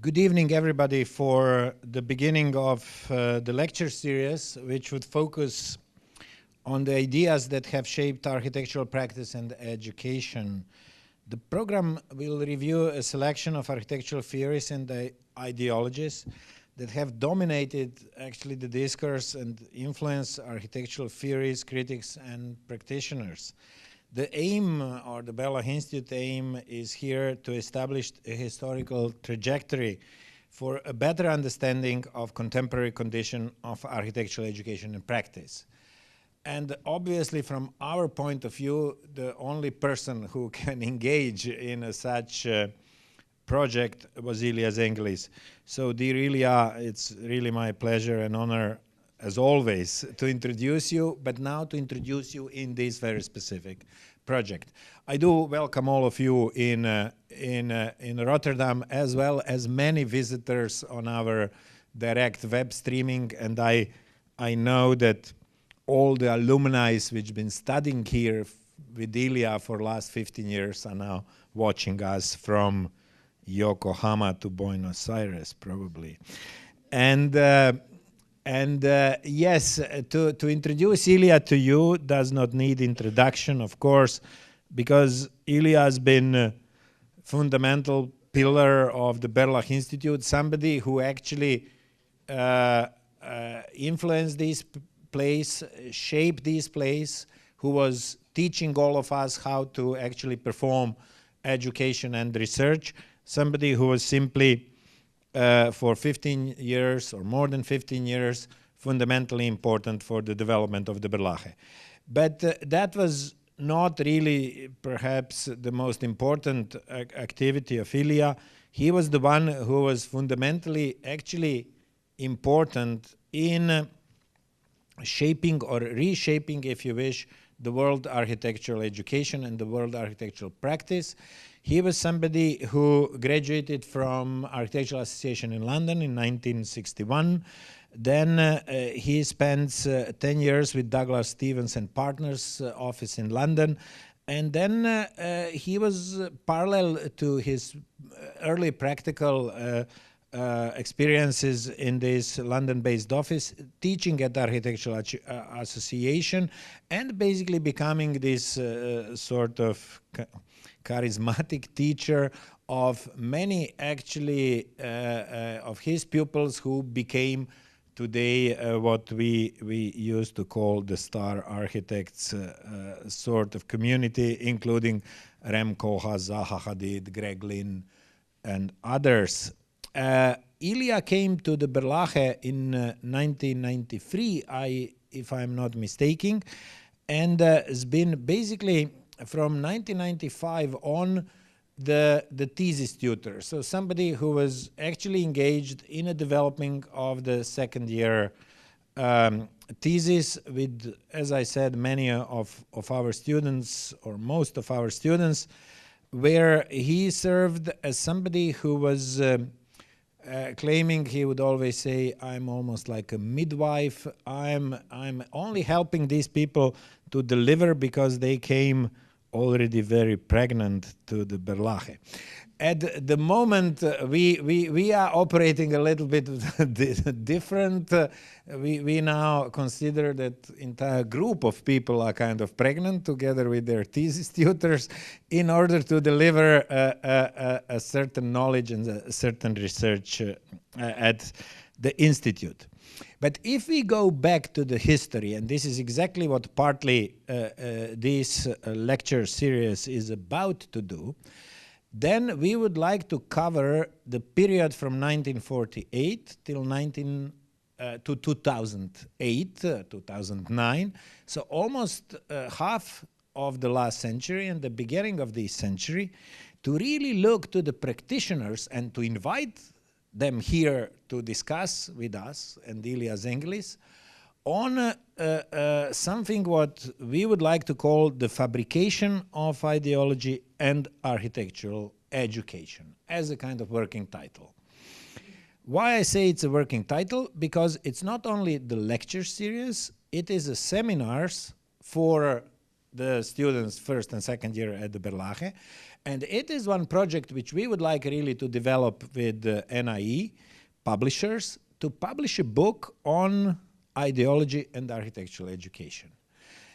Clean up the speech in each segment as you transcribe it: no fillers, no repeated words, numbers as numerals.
Good evening, everybody, for the beginning of the lecture series, which would focus on the ideas that have shaped architectural practice and education. The program will review a selection of architectural theories and ideologies that have dominated actually the discourse and influenced architectural theories, critics, and practitioners. The aim, or the Berlage Institute aim, is here to establish a historical trajectory for a better understanding of contemporary condition of architectural education and practice. And obviously, from our point of view, the only person who can engage in such project was Elia Zenghelis. So, dear Elia, it's really my pleasure and honor, as always, to introduce you, but now to introduce you in this very specific project. I do welcome all of you in Rotterdam, as well as many visitors on our direct web streaming, and I know that all the alumni which have been studying here with Elia for the last 15 years are now watching us from Yokohama to Buenos Aires, probably. And yes, to introduce Elia to you does not need introduction, of course, because Elia has been a fundamental pillar of the Berlage Institute, somebody who actually influenced this place, shaped this place, who was teaching all of us how to actually perform education and research, somebody who was simply for 15 years or more than 15 years, fundamentally important for the development of the Berlage. But that was not really perhaps the most important activity of Elia. He was the one who was fundamentally actually important in shaping or reshaping, if you wish, the world architectural education and the world architectural practice. He was somebody who graduated from Architectural Association in London in 1961. Then he spent 10 years with Douglas Stevens and Partners office in London. And then he was parallel to his early practical experiences in this London-based office, teaching at the Architectural Association, and basically becoming this sort of charismatic teacher of many actually of his pupils who became today what we used to call the star architects sort of community, including Rem Koolhaas, Zaha Hadid, Greg Lynn, and others. Elia came to the Berlage in 1993, if I'm not mistaken, and has been basically from 1995 on the thesis tutor. So somebody who was actually engaged in a developing of the second year thesis with, as I said, many of our students, or most of our students, where he served as somebody who was claiming, he would always say, I'm almost like a midwife. I'm only helping these people to deliver because they came already very pregnant to the Berlage. At the moment, we are operating a little bit different. We now consider that entire group of people are kind of pregnant together with their thesis tutors in order to deliver a certain knowledge and a certain research at the Institute. But if we go back to the history, and this is exactly what partly this lecture series is about to do, then we would like to cover the period from 1948 till 2008, 2009. So almost half of the last century and the beginning of this century, to really look to the practitioners and to invite them here to discuss with us and Elia Zenghelis on something what we would like to call the fabrication of ideology and architectural education as a kind of working title. Why I say it's a working title? Because it's not only the lecture series, it is a seminars for the students first and second year at the Berlage, And it is one project which we would like really to develop with NIE publishers to publish a book on ideology and architectural education.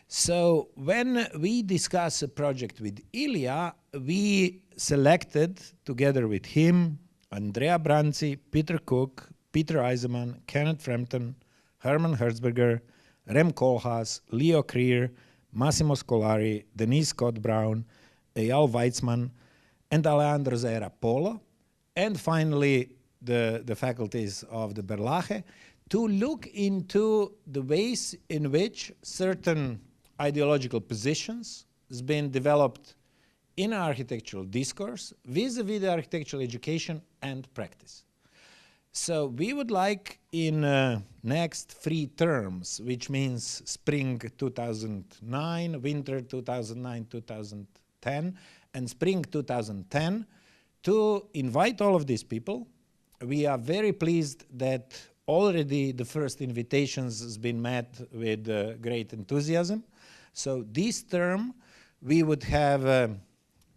So when we discuss a project with Elia, we selected, together with him, Andrea Branzi, Peter Cook, Peter Eisenman, Kenneth Frampton, Herman Herzberger, Rem Koolhaas, Leo Krier, Massimo Scolari, Denise Scott-Brown, Eyal Weitzman, and Alejandro Zera Polo, and finally the faculties of the Berlage, to look into the ways in which certain ideological positions has been developed in architectural discourse vis-a-vis the architectural education and practice. So we would like in next 3 terms, which means spring 2009, winter 2009-2010, and spring 2010, to invite all of these people. We are very pleased that already the first invitations has been met with great enthusiasm. So this term we would have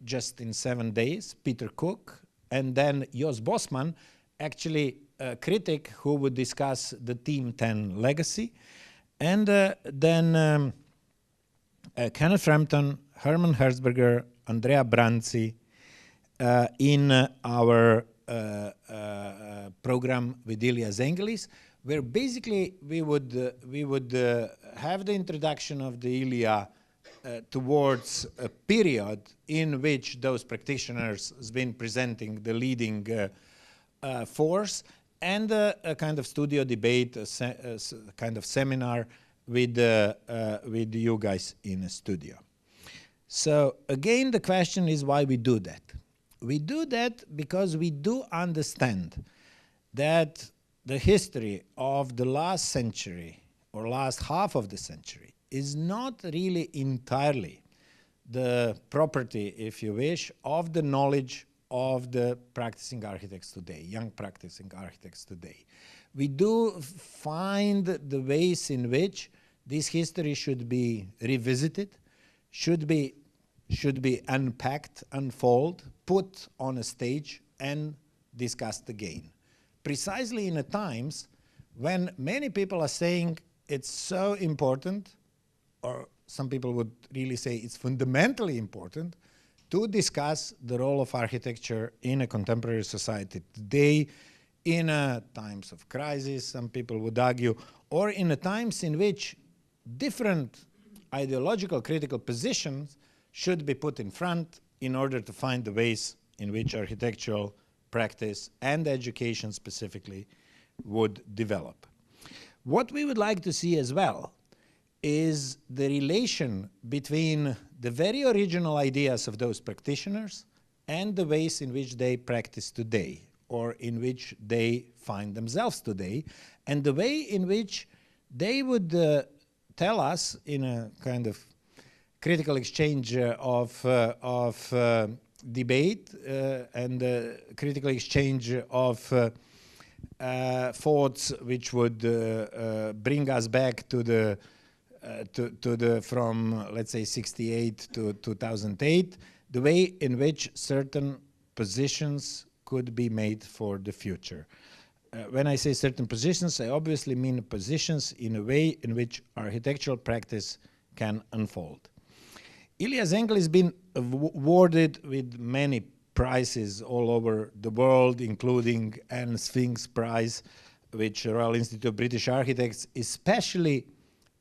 just in 7 days, Peter Cook, and then Jos Bosman, actually a critic who would discuss the Team 10 legacy, and then Kenneth Frampton, Herman Herzberger, Andrea Branzi in our program with Elia Zenghelis, where basically we would have the introduction of the Elia towards a period in which those practitioners has been presenting the leading force, and a kind of studio debate, a kind of seminar with you guys in a studio. So again, the question is why we do that. We do that because we do understand that the history of the last century, or last half of the century, is not really entirely the property, if you wish, of the knowledge of the practicing architects today, young practicing architects today. We do find the ways in which this history should be revisited, should be unpacked, unfolded, put on a stage, and discussed again. Precisely in the times when many people are saying it's so important, or some people would really say it's fundamentally important, to discuss the role of architecture in a contemporary society today, in times of crisis, some people would argue, or in times in which different ideological critical positions should be put in front in order to find the ways in which architectural practice and education specifically would develop. What we would like to see as well is the relation between the very original ideas of those practitioners and the ways in which they practice today, or in which they find themselves today, and the way in which they would tell us in a kind of critical exchange of debate and critical exchange of thoughts which would bring us back to the from, let's say, 68 to 2008, the way in which certain positions could be made for the future. When I say certain positions, I obviously mean positions in a way in which architectural practice can unfold. Elia Zenghelis has been awarded with many prizes all over the world, including Anne Sphinx Prize, which Royal Institute of British Architects especially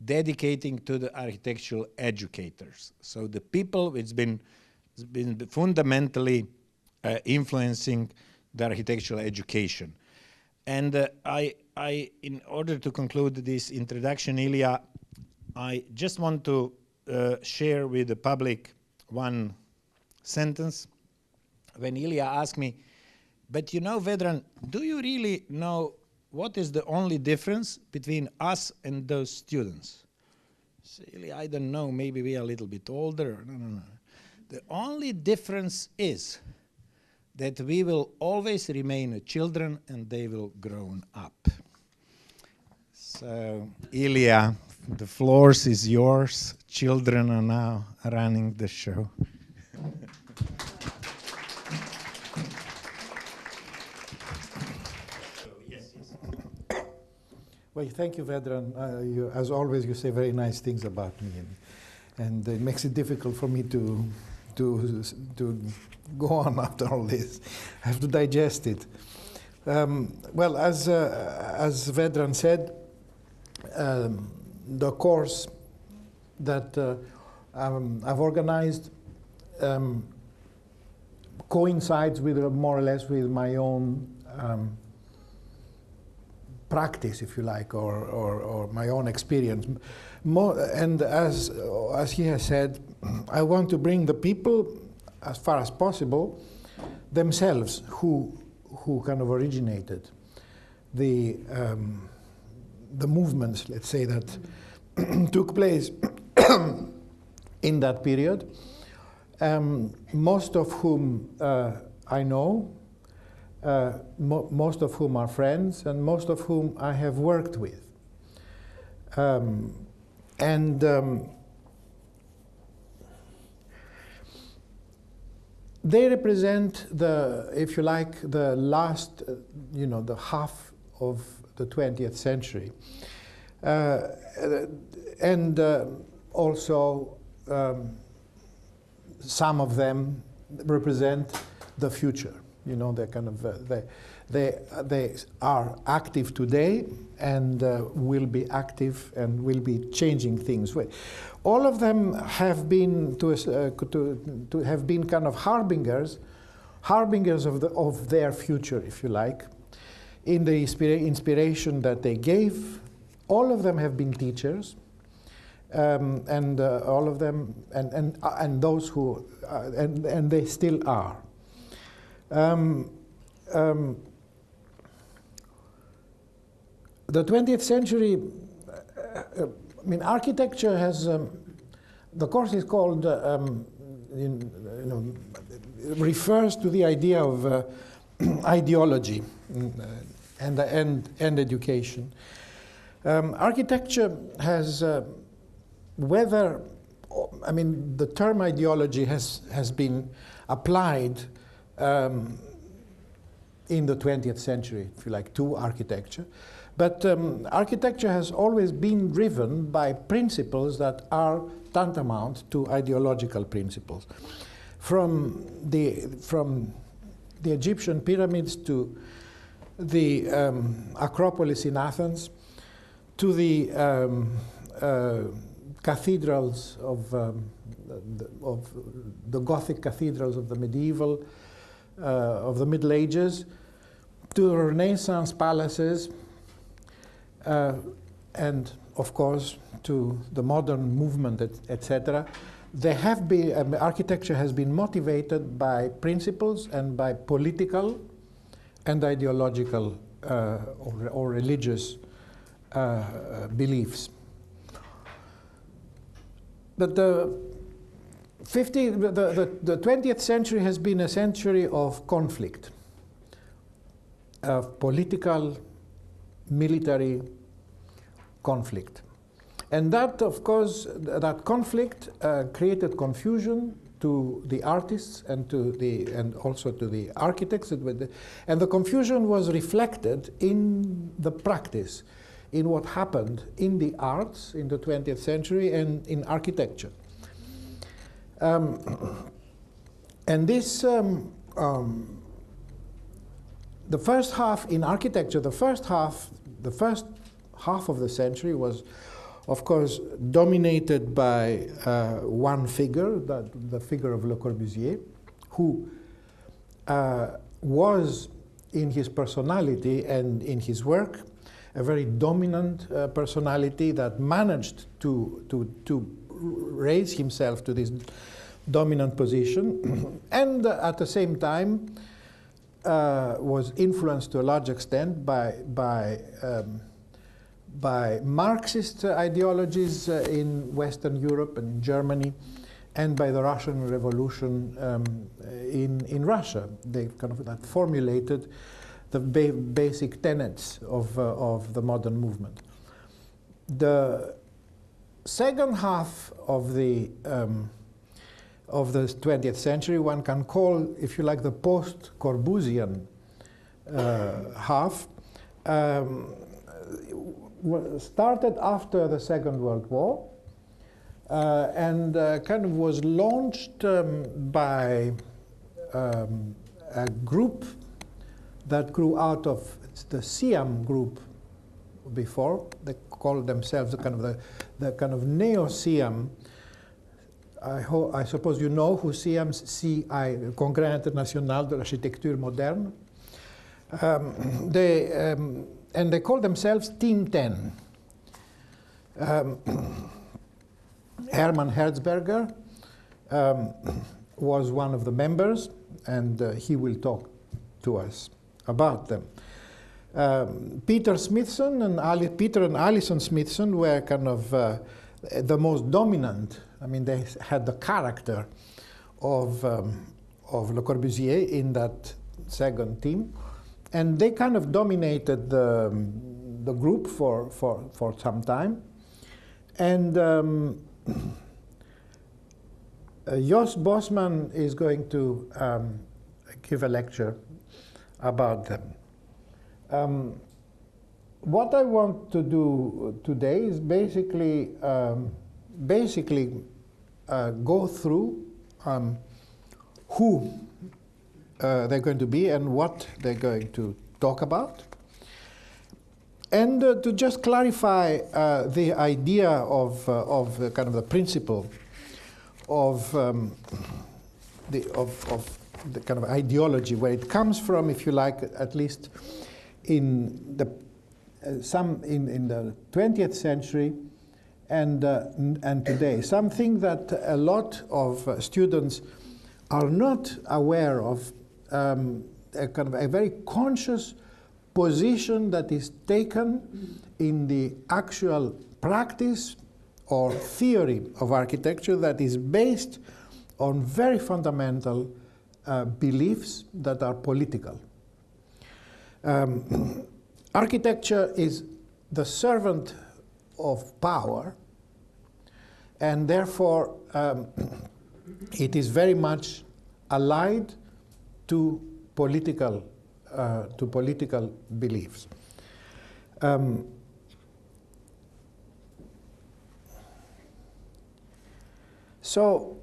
dedicating to the architectural educators. So the people which been fundamentally influencing the architectural education. And in order to conclude this introduction, Elia, I just want to share with the public one sentence. When Elia asked me, but you know, Vedran, do you really know what is the only difference between us and those students? So, Elia, I don't know, maybe we are a little bit older. No. The only difference is that we will always remain children and they will grow up. So, Elia, the floor is yours. Children are now running the show. Well, thank you, Vedran. As always, you say very nice things about me, and it makes it difficult for me to go on after all this. I have to digest it. Well, as Vedran said, the course that I've organized coincides with more or less with my own practice, if you like, or my own experience. And as he has said, I want to bring the people, as far as possible, themselves who kind of originated the movements, let's say, that took place in that period, most of whom I know, most of whom are friends, and most of whom I have worked with. They represent the, if you like, the last, the half of the 20th century. And also some of them represent the future. They're kind of they are active today and will be active and will be changing things. All of them have been to have been kind of harbingers of their future, if you like, in the inspiration that they gave. All of them have been teachers, and all of them and those who and they still are. The 20th century, architecture has, the course is called, refers to the idea of ideology and education. Architecture has, the term ideology has been applied in the 20th century, if you like, to architecture. But architecture has always been driven by principles that are tantamount to ideological principles. From the Egyptian pyramids to the Acropolis in Athens, to the cathedrals of the Gothic cathedrals of the medieval, of the Middle Ages, to Renaissance palaces, and of course to the modern movement, etc. They have been, architecture has been motivated by principles and by political and ideological or religious beliefs. But the 20th century has been a century of conflict, of political, military conflict. And that, of course, that conflict created confusion to the artists and also to the architects. And the confusion was reflected in the practice, in what happened in the arts in the 20th century and in architecture. And this, the first half in architecture, the first half of the century was, of course, dominated by one figure, the figure of Le Corbusier, who was, in his personality and in his work, a very dominant personality that managed to raise himself to this dominant position, and at the same time was influenced to a large extent by Marxist ideologies in Western Europe and in Germany, and by the Russian Revolution in Russia. They kind of that formulated the basic tenets of the modern movement. The second half of the 20th century, one can call, if you like, the post-Corbusian half, started after the Second World War and kind of was launched by a group that grew out of the Siam group before. They called themselves the kind of neo-Siam. I suppose you know who Siam's Congrès International de l'Architecture Moderne. And they call themselves Team 10. Hermann Herzberger was one of the members, and he will talk to us about them. Peter and Alison Smithson were kind of the most dominant. I mean, they had the character of Le Corbusier in that second team. And they kind of dominated the group for some time. And Jos Bosman is going to give a lecture about them. What I want to do today is basically go through who they're going to be and what they're going to talk about. And to just clarify the idea of the kind of the principle of the kind of ideology, where it comes from, if you like, at least in the in the 20th century and today. Something that a lot of students are not aware of, a kind of a very conscious position that is taken in the actual practice or theory of architecture that is based on very fundamental beliefs that are political. Architecture is the servant of power, and therefore it is very much allied to political beliefs. So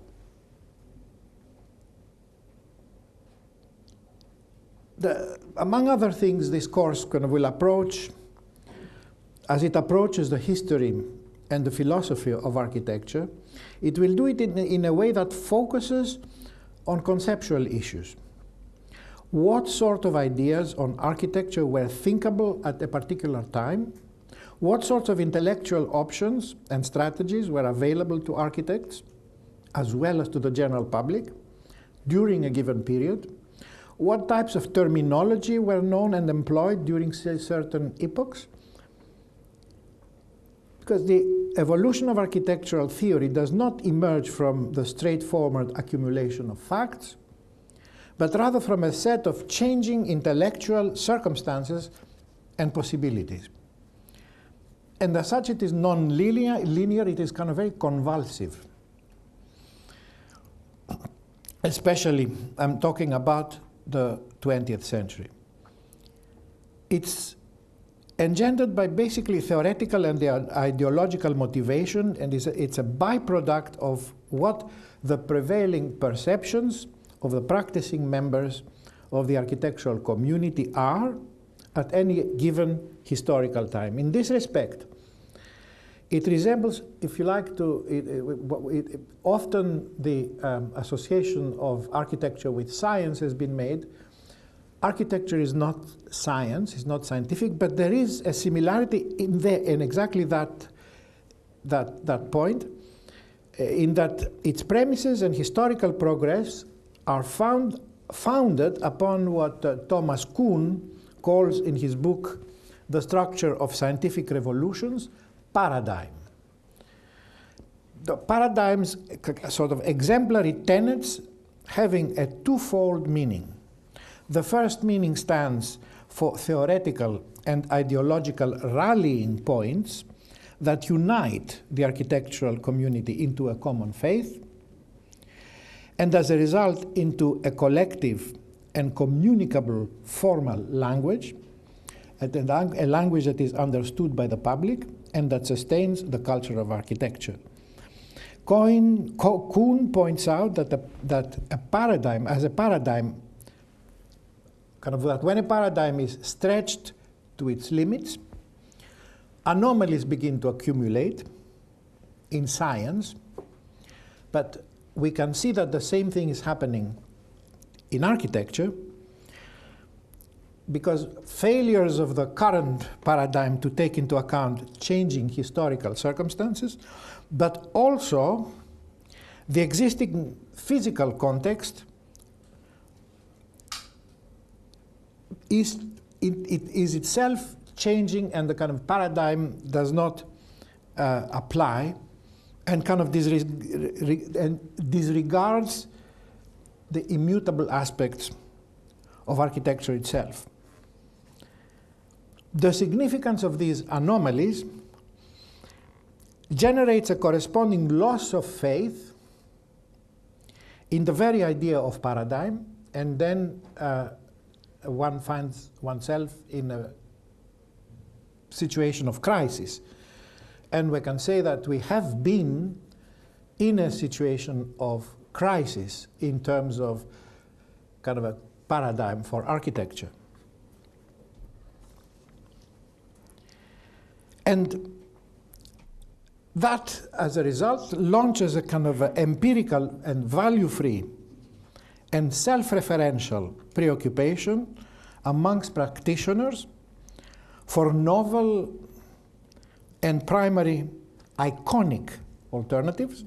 among other things, this course kind of will approach, as it approaches the history and the philosophy of architecture, it will do it in a way that focuses on conceptual issues. What sort of ideas on architecture were thinkable at a particular time? What sorts of intellectual options and strategies were available to architects, as well as to the general public, during a given period? What types of terminology were known and employed during certain epochs? Because the evolution of architectural theory does not emerge from the straightforward accumulation of facts, but rather from a set of changing intellectual circumstances and possibilities. And as such, it is non-linear, it is kind of very convulsive. Especially, I'm talking about the 20th century. It's engendered by basically theoretical and ideological motivation, and it's a byproduct of what the prevailing perceptions of the practicing members of the architectural community are at any given historical time. In this respect, it resembles, if you like, often the association of architecture with science has been made. Architecture is not science, it's not scientific, but there is a similarity in exactly that point, in that its premises and historical progress are founded upon what Thomas Kuhn calls in his book, The Structure of Scientific Revolutions, paradigm. The paradigms, sort of exemplary tenets, having a twofold meaning. The first meaning stands for theoretical and ideological rallying points that unite the architectural community into a common faith, and as a result into a collective and communicable formal language, a language that is understood by the public and that sustains the culture of architecture. Kuhn points out that a paradigm, as a paradigm, that when a paradigm is stretched to its limits, anomalies begin to accumulate in science, but we can see that the same thing is happening in architecture, because failures of the current paradigm to take into account changing historical circumstances, but also the existing physical context is itself changing, and the kind of paradigm does not apply, and disregards the immutable aspects of architecture itself. The significance of these anomalies generates a corresponding loss of faith in the very idea of paradigm, and then one finds oneself in a situation of crisis. And we can say that we have been in a situation of crisis in terms of kind of a paradigm for architecture. And that, as a result, launches a kind of empirical and value-free and self-referential preoccupation amongst practitioners for novel and primary iconic alternatives,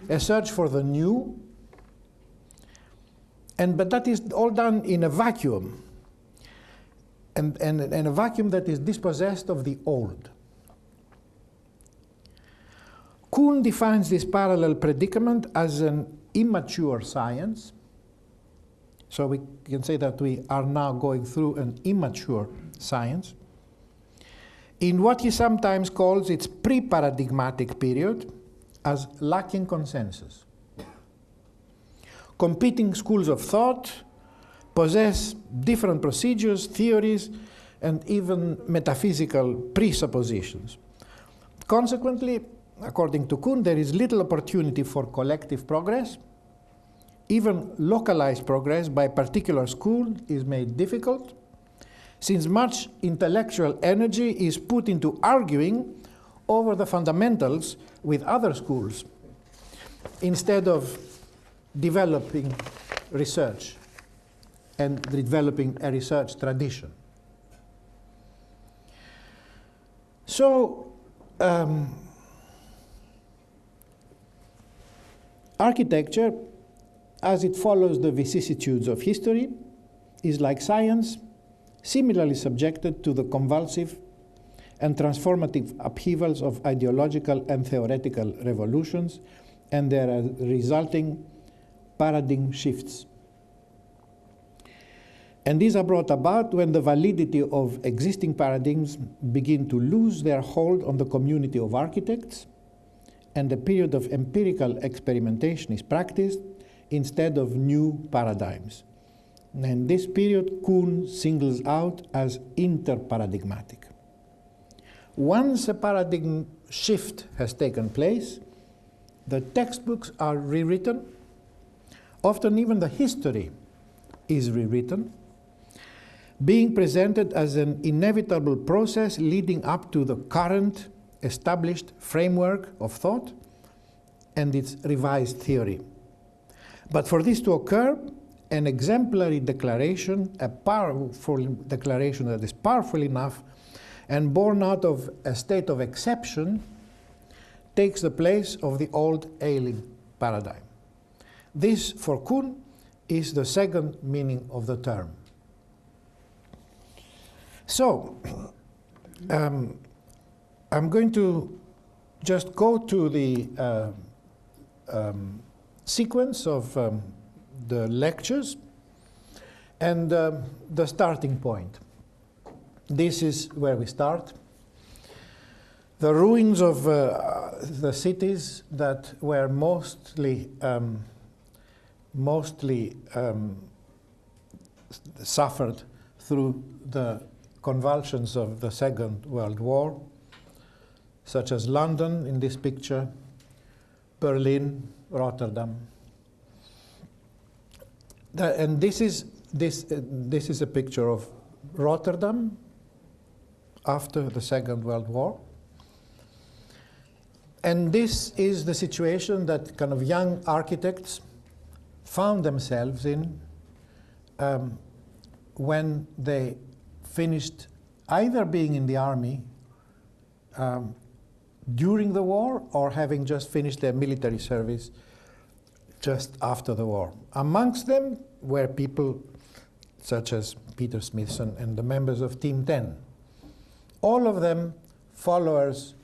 a search for the new, but that is all done in a vacuum, and a vacuum that is dispossessed of the old. Kuhn defines this parallel predicament as an immature science. So we can say that we are now going through an immature science in what he sometimes calls its pre-paradigmatic period, as lacking consensus. Competing schools of thought possess different procedures, theories, and even metaphysical presuppositions. Consequently, according to Kuhn, there is little opportunity for collective progress. Even localized progress by a particular school is made difficult, since much intellectual energy is put into arguing over the fundamentals with other schools, instead of developing research and developing a research tradition. So, architecture, as it follows the vicissitudes of history, is like science, similarly subjected to the convulsive and transformative upheavals of ideological and theoretical revolutions and their resulting paradigm shifts. And these are brought about when the validity of existing paradigms begin to lose their hold on the community of architects, and a period of empirical experimentation is practiced instead of new paradigms. And this period Kuhn singles out as interparadigmatic. Once a paradigm shift has taken place, the textbooks are rewritten. Often even the history is rewritten, being presented as an inevitable process leading up to the current established framework of thought and its revised theory. But for this to occur, an exemplary declaration, a powerful declaration that is powerful enough and born out of a state of exception, takes the place of the old ailing paradigm. This, for Kuhn, is the second meaning of the term. So, I'm going to just go to the sequence of the lectures and the starting point. This is where we start. The ruins of the cities that were mostly suffered through the convulsions of the Second World War, such as London in this picture, Berlin, Rotterdam. And this is a picture of Rotterdam after the Second World War. And this is the situation that kind of young architects found themselves in when they finished either being in the army during the war or having just finished their military service just after the war. Amongst them were people such as Peter Smithson and the members of Team 10. All of them followers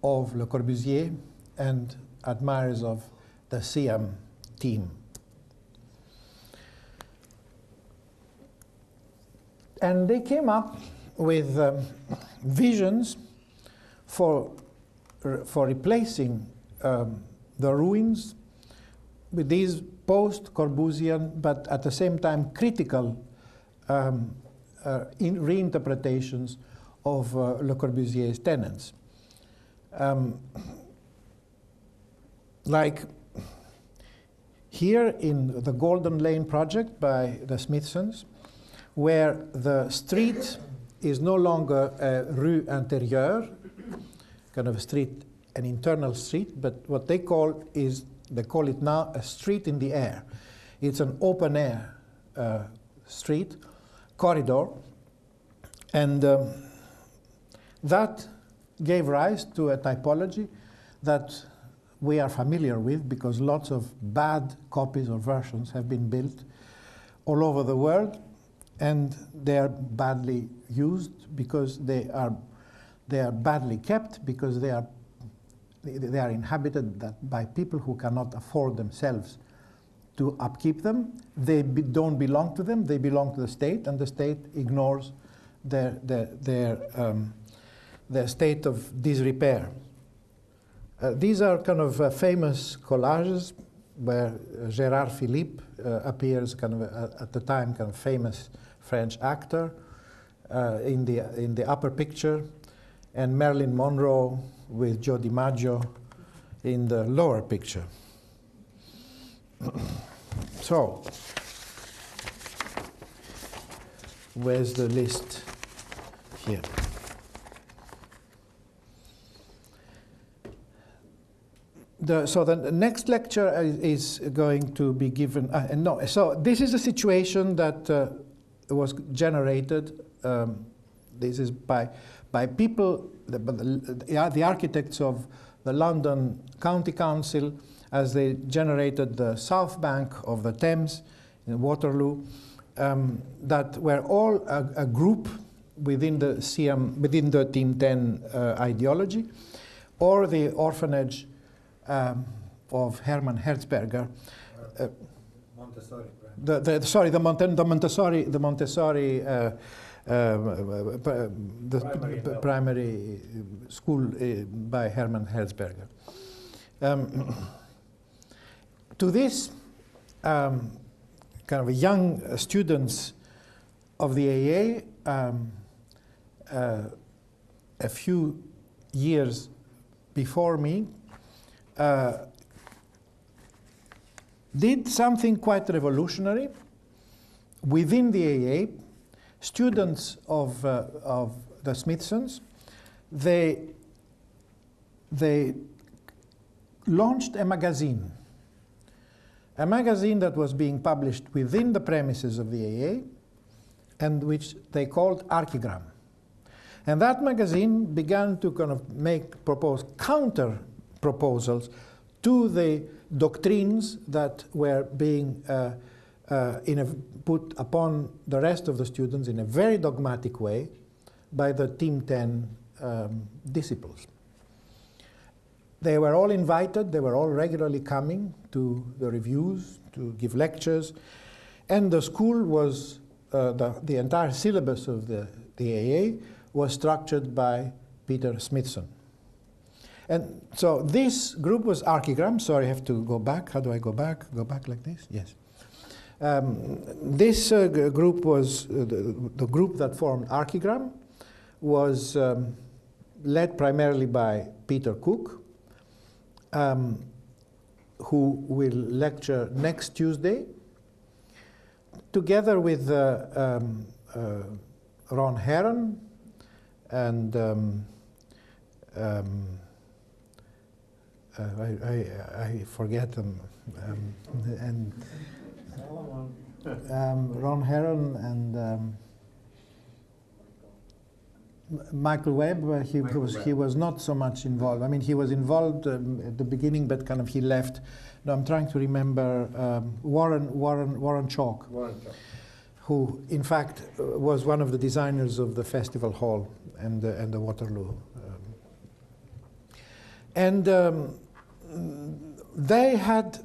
of Le Corbusier and admirers of the Siam team. And they came up with visions for replacing the ruins with these post-Corbusian, but at the same time critical reinterpretations of Le Corbusier's tenets. Like here in the Golden Lane project by the Smithsons, where the street is no longer a rue intérieure, kind of a street, an internal street, but what they call it now a street in the air. It's an open air street, corridor, and that gave rise to a typology that we are familiar with because lots of bad copies or versions have been built all over the world, and they are badly used because they are badly kept because they are inhabited by people who cannot afford themselves to upkeep them. They don't belong to them. They belong to the state, and the state ignores their state of disrepair. These are kind of famous collages where Gérard Philippe appears kind of at the time kind of famous French actor in the upper picture, and Marilyn Monroe with Joe DiMaggio in the lower picture. So, where's the list here? So the next lecture is going to be given. So this is a situation that was generated. This is by people, the architects of the London County Council, as they generated the south bank of the Thames in Waterloo, that were all a group within the Team 10 ideology, or the orphanage of Hermann Herzberger. Montessori. The Montessori primary school by Hermann Herzberger. To this kind of young students of the AA, a few years before me, did something quite revolutionary. Within the AA, students of the Smithsons, they launched a magazine that was being published within the premises of the AA, and which they called Archigram. And that magazine began to kind of propose counter proposals to the doctrines that were being put upon the rest of the students in a very dogmatic way by the Team 10 disciples. They were all invited, they were all regularly coming to the reviews, to give lectures, and the school was, the entire syllabus of the AA was structured by Peter Smithson. And so this group was Archigram. Sorry, I have to go back. How do I go back? Go back like this? Yes. This group was the group that formed Archigram, was led primarily by Peter Cook, who will lecture next Tuesday, together with Ron Heron and I forget them, and Ron Heron and Michael Webb. He was not so much involved. I mean, he was involved at the beginning, but kind of he left. No, I'm trying to remember Warren Chalk, who in fact was one of the designers of the festival hall and the Waterloo. They had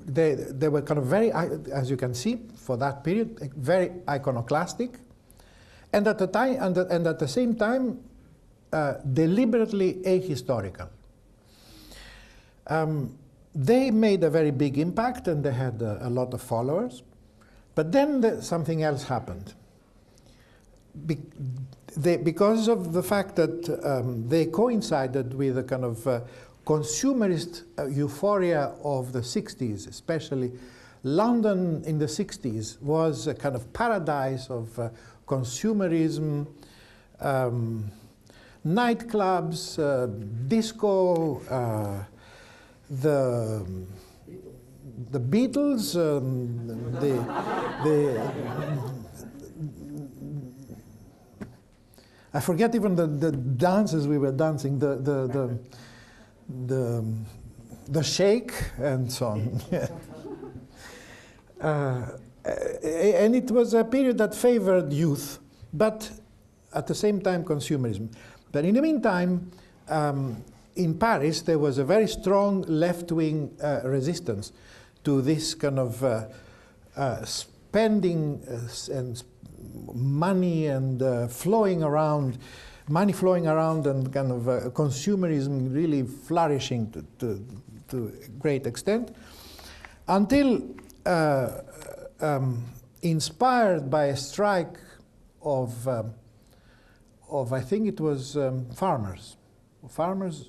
they were kind of very, as you can see, for that period, very iconoclastic, and at the time and at the same time deliberately ahistorical. They made a very big impact, and they had a lot of followers. But then something else happened. Because of the fact that they coincided with a kind of consumerist euphoria of the 60s, especially London in the 60s was a kind of paradise of consumerism, nightclubs, disco, the Beatles, I forget even the dances we were dancing, the shake and so on. And it was a period that favored youth, but at the same time consumerism. But in the meantime, in Paris, there was a very strong left-wing resistance to this kind of spending and money and flowing around, money flowing around, and kind of consumerism really flourishing to a great extent, until inspired by a strike of I think it was farmers,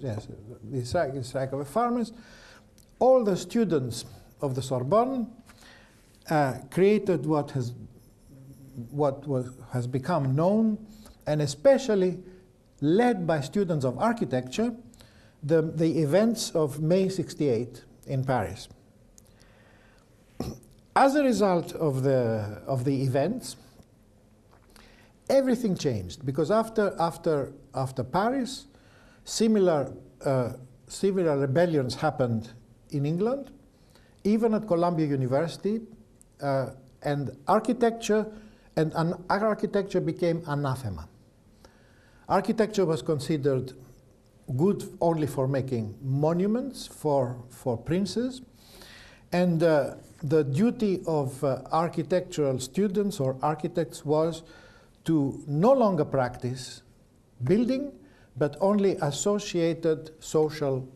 yes, the strike of farmers. All the students of the Sorbonne created what has become known, and especially led by students of architecture, the events of May '68 in Paris. As a result of the events, everything changed, because after Paris, similar rebellions happened in England, even at Columbia University, and architecture became anathema. Architecture was considered good only for making monuments for princes, and the duty of architectural students or architects was to no longer practice building, but only associated social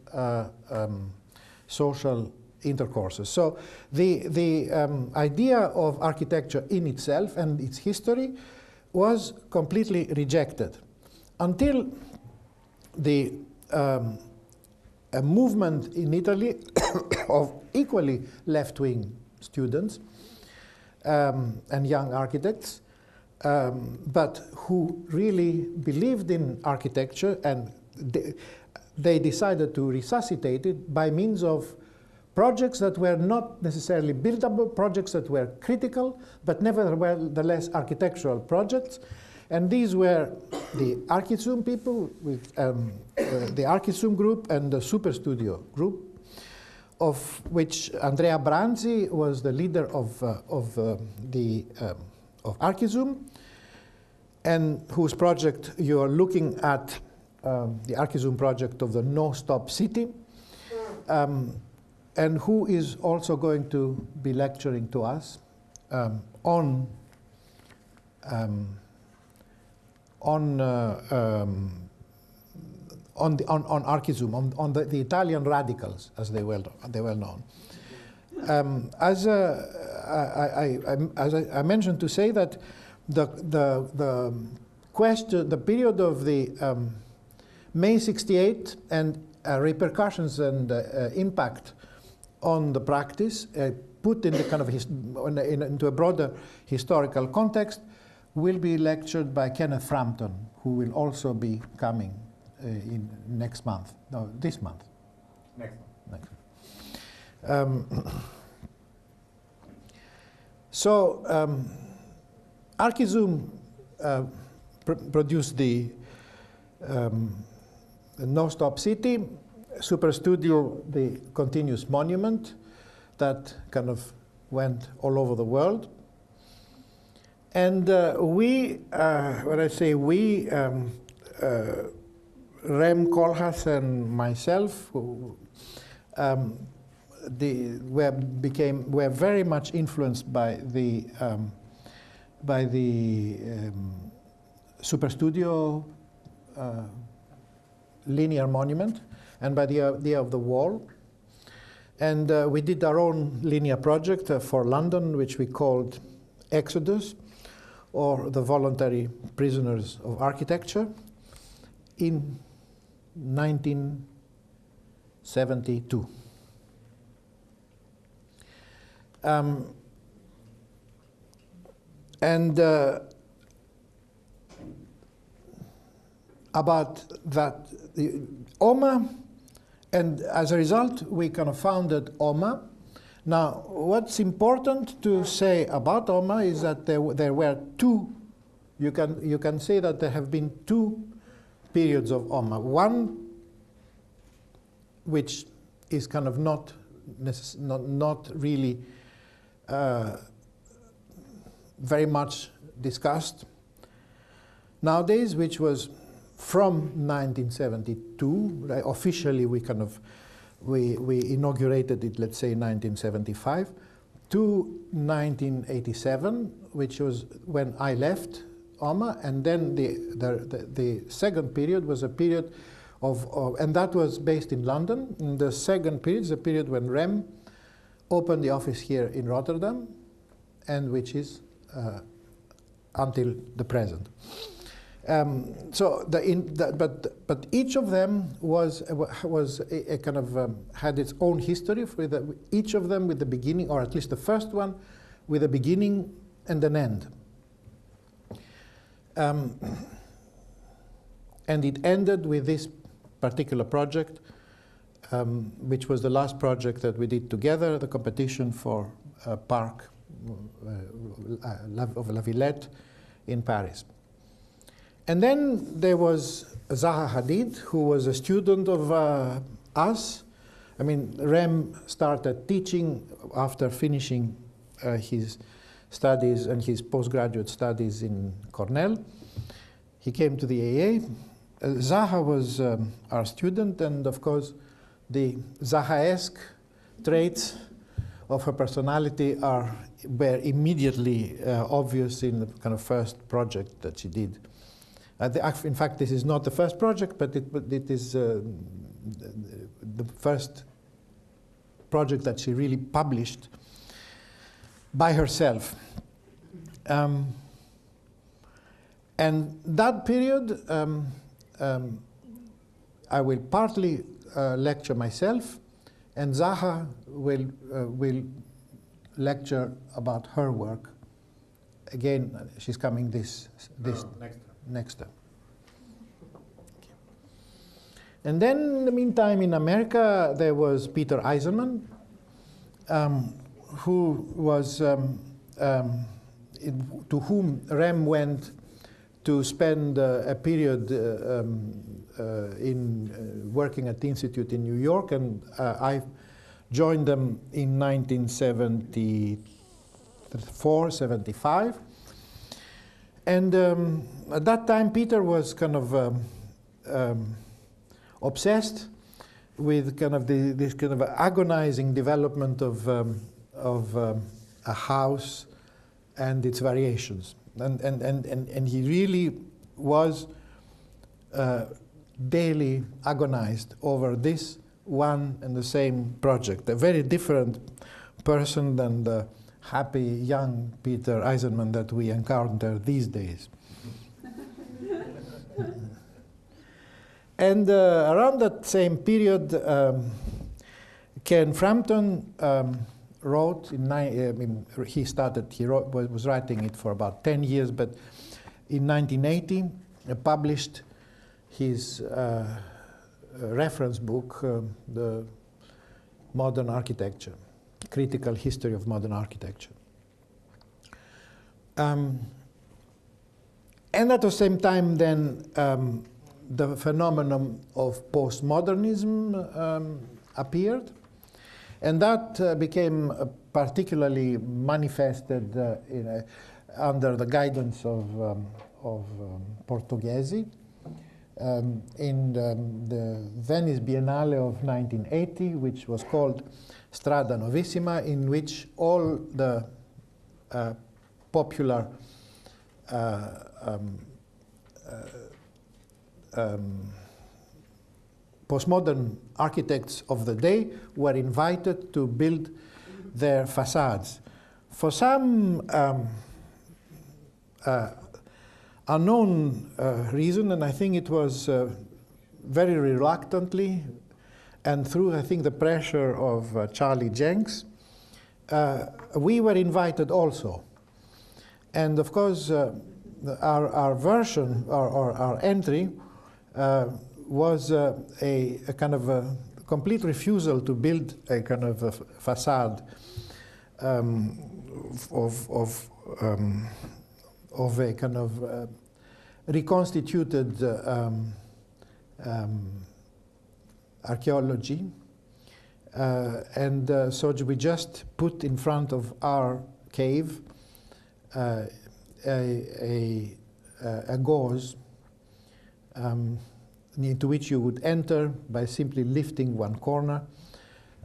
intercourses. So the idea of architecture in itself and its history was completely rejected, until a movement in Italy of equally left-wing students and young architects, but who really believed in architecture, and they decided to resuscitate it by means of projects that were not necessarily buildable, projects that were critical, but nevertheless architectural projects. And these were the Archizum people, with the Archizum group and the Super Studio group, of which Andrea Branzi was the leader of Archizum, and whose project you are looking at, the Archizum project of the No-Stop City, and who is also going to be lecturing to us on Archizum, on the Italian radicals, as they well known. As as I mentioned, to say that the question, the period of the May '68 and repercussions and impact on the practice, put in the kind of into a broader historical context, will be lectured by Kenneth Frampton, who will also be coming in next month. No, this month. Next month. ArchiZoom produced the No Stop City, Super Studio, the continuous monument that kind of went all over the world. And we, when I say we, Rem Koolhaas and myself, were very much influenced by the Super Studio linear monument and by the idea of the wall. And we did our own linear project for London, which we called Exodus, or the Voluntary Prisoners of Architecture, in 1972. About that, the OMA, and as a result, we kind of founded OMA. Now, what's important to say about OMA is that there were two. You can say that there have been two periods of OMA. One, which is kind of not really very much discussed nowadays, which was from 1972. Officially, we inaugurated it, let's say, in 1975, to 1987, which was when I left OMA, and then the second period was a period and that was based in London. And the second period is a period when Rem opened the office here in Rotterdam, and which is until the present. But each of them was a kind of had its own history. Each of them with the beginning, or at least the first one, with a beginning and an end. And it ended with this particular project, which was the last project that we did together, the competition for Park of La Villette in Paris. And then there was Zaha Hadid, who was a student of us. I mean, Rem started teaching after finishing his studies and his postgraduate studies in Cornell. He came to the AA. Zaha was our student, and of course, the Zaha-esque traits of her personality were immediately obvious in the kind of first project that she did. In fact, this is not the first project, but it is the first project that she really published by herself. And that period, I will partly lecture myself, and Zaha will lecture about her work. Again, she's coming next term. And then, in the meantime, in America, there was Peter Eisenman, who was to whom Rem went to spend a period in working at the Institute in New York, and I joined them in 1974, 75. And at that time, Peter was kind of obsessed with kind of this kind of agonizing development of a house and its variations, and he really was daily agonized over this one and the same project. A very different person than the happy young Peter Eisenman that we encounter these days. And around that same period, Ken Frampton wrote, was writing it for about 10 years, but in 1980 published his reference book, The Modern Architecture, Critical History of Modern Architecture. And at the same time then, the phenomenon of postmodernism appeared, and that became particularly manifested under the guidance of Portoghesi in the Venice Biennale of 1980, which was called Strada Novissima, in which all the popular postmodern architects of the day were invited to build their facades. For some unknown reason, and I think it was very reluctantly, and through, I think, the pressure of Charlie Jenks, we were invited also. And of course, our version, or our entry, was a kind of a complete refusal to build a kind of a facade of a kind of reconstituted archaeology. So we just put in front of our cave a gauze into which you would enter by simply lifting one corner,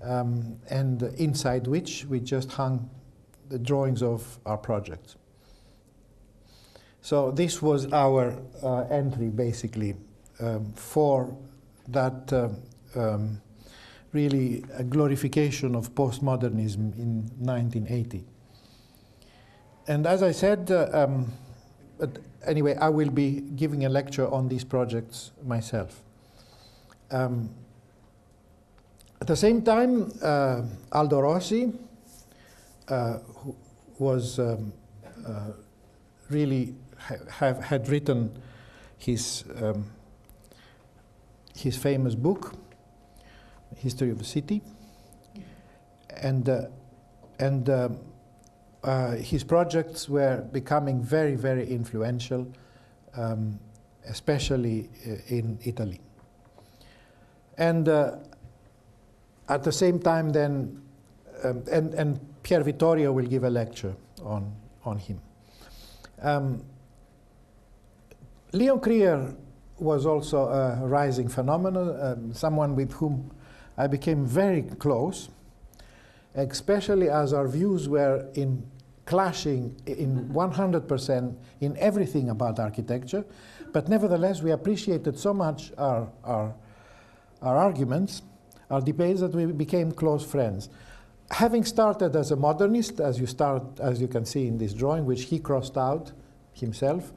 and inside which we just hung the drawings of our projects. So this was our entry, basically, for that really a glorification of postmodernism in 1980. And as I said, but anyway, I will be giving a lecture on these projects myself. At the same time, Aldo Rossi, who was really had written his famous book, History of the City, and his projects were becoming very, very influential, especially in Italy. And at the same time then, and Pier Vittorio will give a lecture on him. Leon Krier was also a rising phenomenon, someone with whom I became very close, especially as our views were in clashing in 100% in everything about architecture, but nevertheless we appreciated so much our arguments, our debates, that we became close friends. Having started as a modernist, as you can see in this drawing, which he crossed out himself,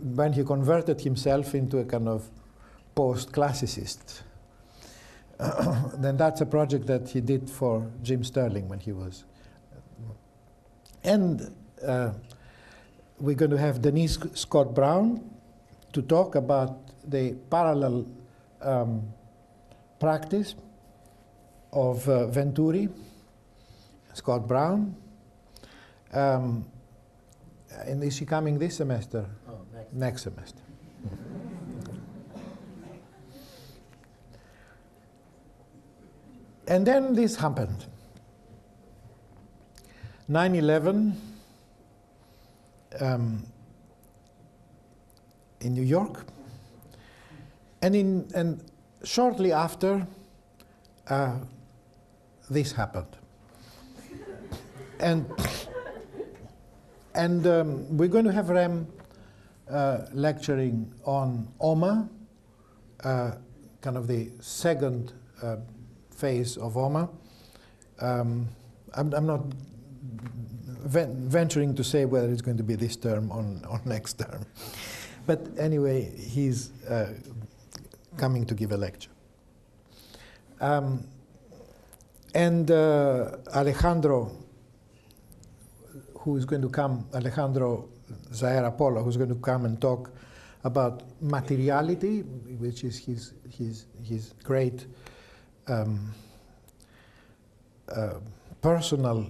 when he converted himself into a kind of post-classicist. Then that's a project that he did for Jim Sterling when he was. And we're going to have Denise Scott Brown to talk about the parallel practice of Venturi, Scott Brown. And is she coming this semester? Oh, next semester. And then this happened. 9/11 in New York, and shortly after this happened. And we're going to have Rem lecturing on OMA, kind of the second phase of OMA. I'm not venturing to say whether it's going to be this term or next term. But anyway, he's coming to give a lecture. And Alejandro, who is going to come, Alejandro Zaera Polo, who's going to come and talk about materiality, which is his great personal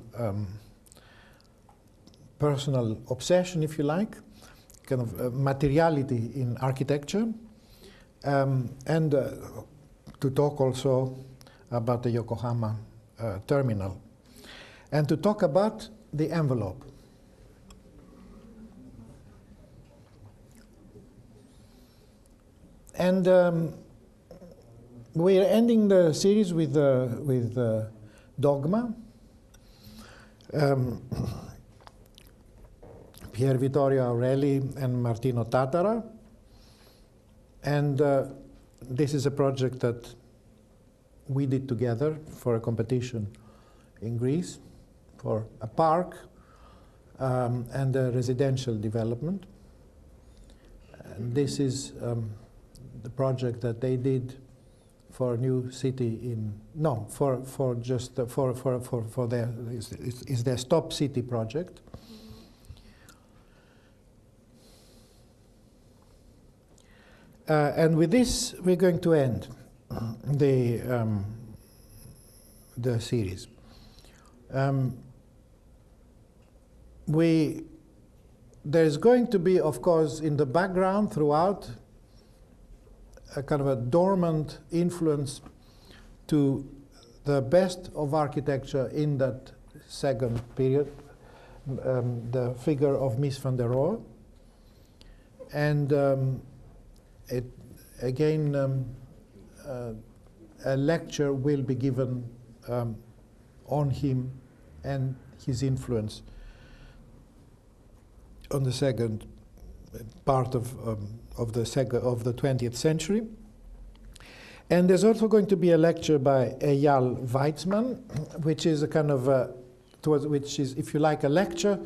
obsession, if you like, kind of materiality in architecture, and to talk also about the Yokohama terminal, and to talk about the envelope. And we are ending the series with Dogma. Pier Vittorio Aureli and Martino Tatara. And this is a project that we did together for a competition in Greece for a park and a residential development. And this is the project that they did for a new city in, no, for their, is their Stop City project. And with this, we're going to end the series. There's going to be, of course, in the background throughout, a kind of a dormant influence to the best of architecture in that second period, the figure of Mies van der Rohe. And a lecture will be given on him and his influence on the second part of the 20th century. And there's also going to be a lecture by Eyal Weizmann, which is a kind of which is, if you like, a lecture,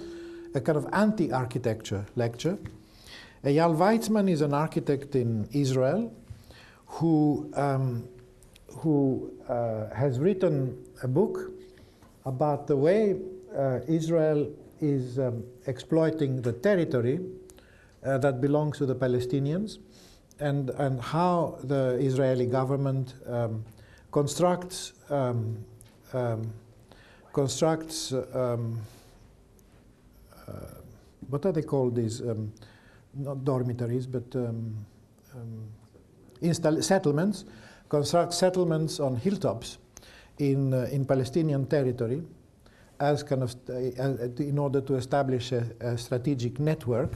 a kind of anti-architecture lecture. Eyal Weizmann is an architect in Israel who has written a book about the way Israel is exploiting the territory that belongs to the Palestinians, and how the Israeli government constructs what are they called, these not dormitories, but settlements, construct settlements on hilltops in Palestinian territory as kind of in order to establish a strategic network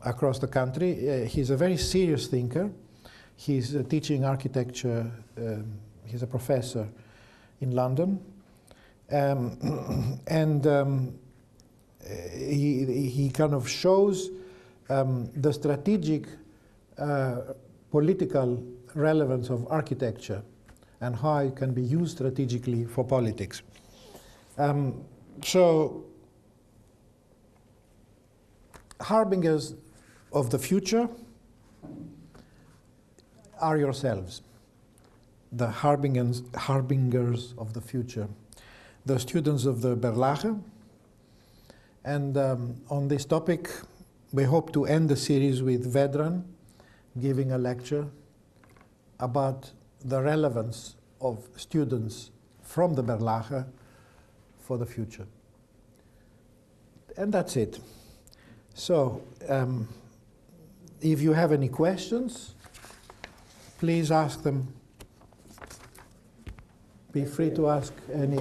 across the country. He's a very serious thinker. He's teaching architecture. He's a professor in London, and he kind of shows the strategic political relevance of architecture and how it can be used strategically for politics. So, harbingers of the future are yourselves, the harbingers of the future, the students of the Berlage. And on this topic, we hope to end the series with Vedran giving a lecture about the relevance of students from the Berlage for the future. And that's it. So, if you have any questions, please ask them. Be free to ask any.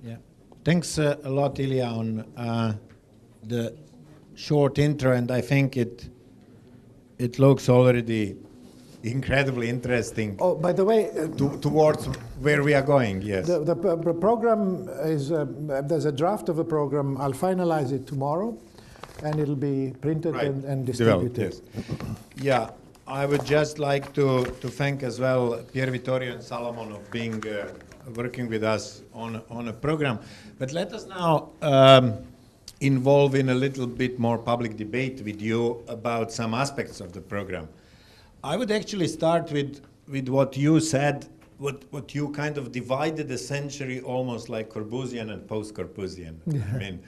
Yeah. Thanks a lot, Elia, on the short intro, and I think it looks already incredibly interesting. Oh, by the way, towards where we are going. Yes. The program is there's a draft of a program. I'll finalize it tomorrow, and it'll be printed Right. and distributed. Yes. Yeah, I would just like to thank as well Pier Vittorio and Salomon of being working with us on a program. But let us now involve in a little bit more public debate with you about some aspects of the program. I would actually start with what you said, what you kind of divided the century almost like Corbusian and post-Corbusian. Yeah. I mean,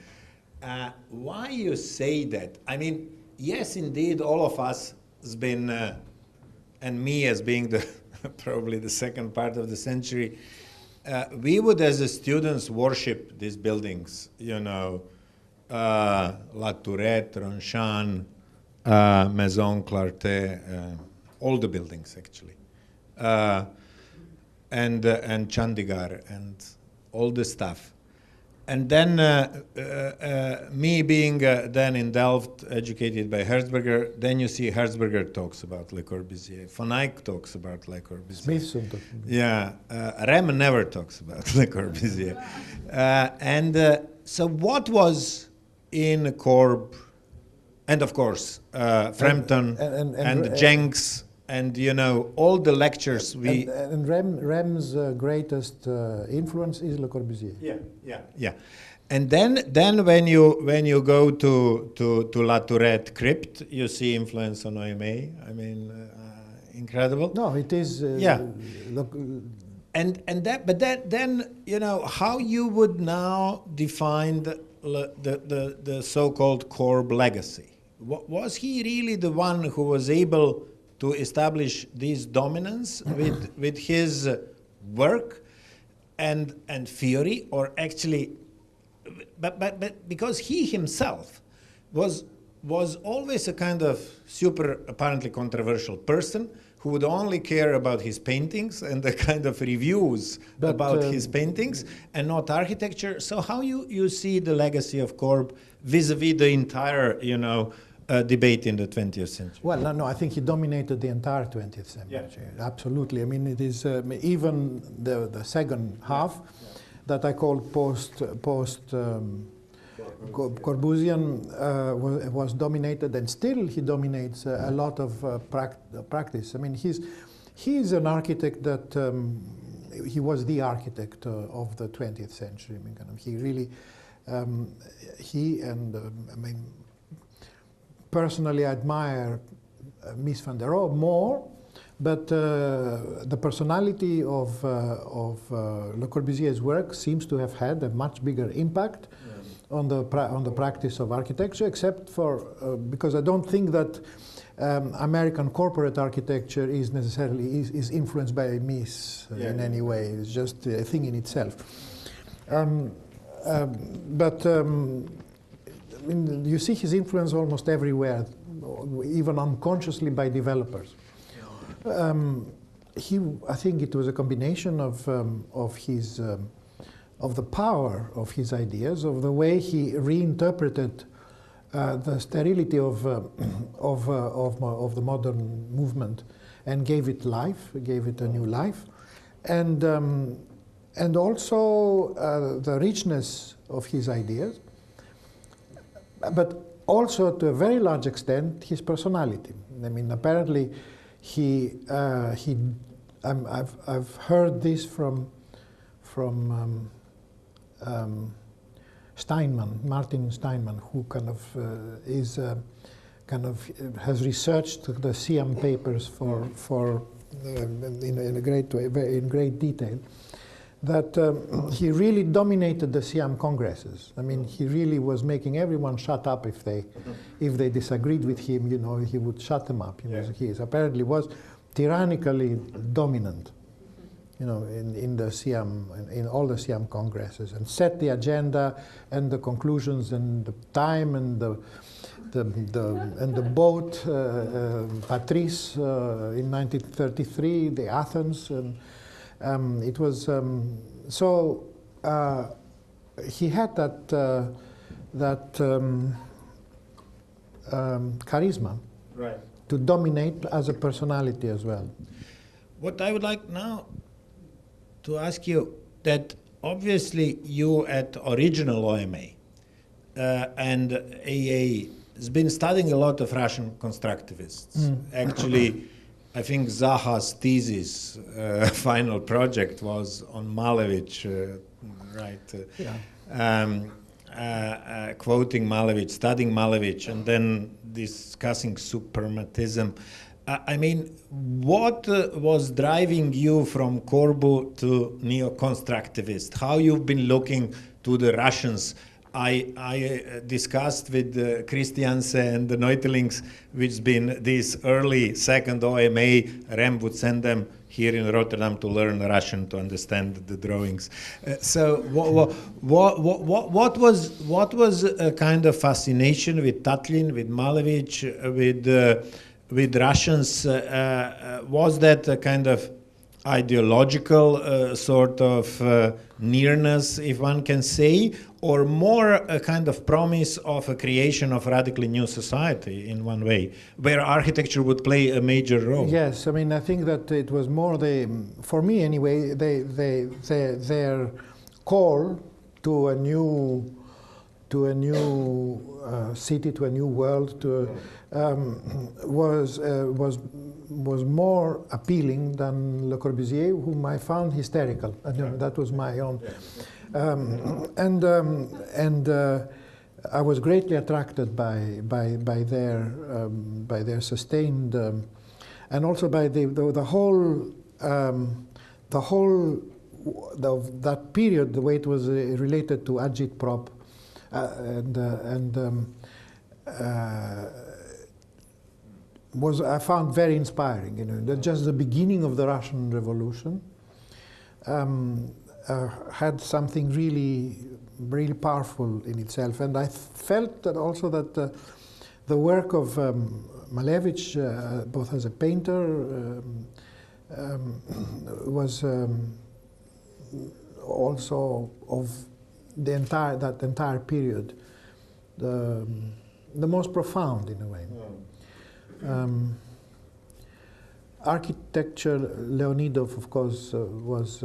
why you say that? I mean, yes, indeed, all of us has been, and me as being the probably the second part of the century, we would as the students worship these buildings, you know, La Tourette, Ronchamp, Maison Clarté, all the buildings actually, and Chandigarh and all the stuff. And then me being then in Delft, educated by Herzberger, then you see Herzberger talks about Le Corbusier, Van Eyck talks about Le Corbusier. Smithson. Yeah, Rem never talks about Le Corbusier. So what was in Corb, and of course Frampton and Jenks, and you know all the lectures we and Rem's greatest influence is Le Corbusier. Yeah. And then when you go to La Tourette crypt, you see influence on OMA. I mean, incredible. No, it is. Look, but then you know how you would now define the so-called Corb legacy. Was he really the one who was able to establish this dominance with his work and theory, or actually, but because he himself was always a kind of super apparently controversial person who would only care about his paintings and the kind of reviews about his paintings and not architecture. So how you see the legacy of Corb vis-a-vis the entire, you know, debate in the 20th century? Well, no, I think he dominated the entire 20th century. Yeah. Absolutely. I mean, it is even the second half that I call post Corbusian was dominated, and still he dominates a lot of practice. I mean, he's an architect that he was the architect of the 20th century. I mean, kind of, he really I mean, personally admire Mies van der Rohe more, but the personality of Le Corbusier's work seems to have had a much bigger impact on the practice of architecture, except for because I don't think that American corporate architecture is necessarily is influenced by Mies in any way. It's just a thing in itself. I mean, you see his influence almost everywhere, even unconsciously by developers. I think it was a combination of the power of his ideas, of the way he reinterpreted the sterility of the modern movement, and gave it life, gave it a new life, and also the richness of his ideas, but also to a very large extent his personality. I mean, apparently I've heard this from Steinman, Martin Steinman, who kind of has researched the Siam papers in a great way, in great detail, that he really dominated the Siam congresses. I mean, he really was making everyone shut up if they disagreed with him. You know, he would shut them up. You know, he apparently was tyrannically dominant. You know, in the Siam, in all the Siam congresses, and set the agenda and the conclusions and the time and the boat, Patrice in 1933, the Athens, and it was so he had that charisma to dominate as a personality as well. What I would like now to ask you, that obviously you at original OMA and AA has been studying a lot of Russian constructivists. Actually, I think Zaha's thesis, final project, was on Malevich, right? Quoting Malevich, studying Malevich, and then discussing suprematism. I mean, what was driving you from Corbu to neo-constructivist? How you've been looking to the Russians? I discussed with Christianse and the Neutelings, which been this early second OMA. Rem would send them here in Rotterdam to learn Russian to understand the drawings. So what was a kind of fascination with Tatlin, with Malevich, with Russians? Was that a kind of ideological sort of nearness, if one can say, or more a kind of promise of a creation of radically new society in one way, where architecture would play a major role? Yes, I mean, I think that it was more for me anyway, their call to a new city, to a new world, was more appealing than Le Corbusier, whom I found hysterical. And that was my own. I was greatly attracted by their sustained, and also by the whole that period, the way it was related to agitprop, was, I found, very inspiring. You know, just the beginning of the Russian Revolution had something really, really powerful in itself, and I felt that also that the work of Malevich, both as a painter, was also of that entire period the most profound in a way. Architecture, Leonidov, of course, was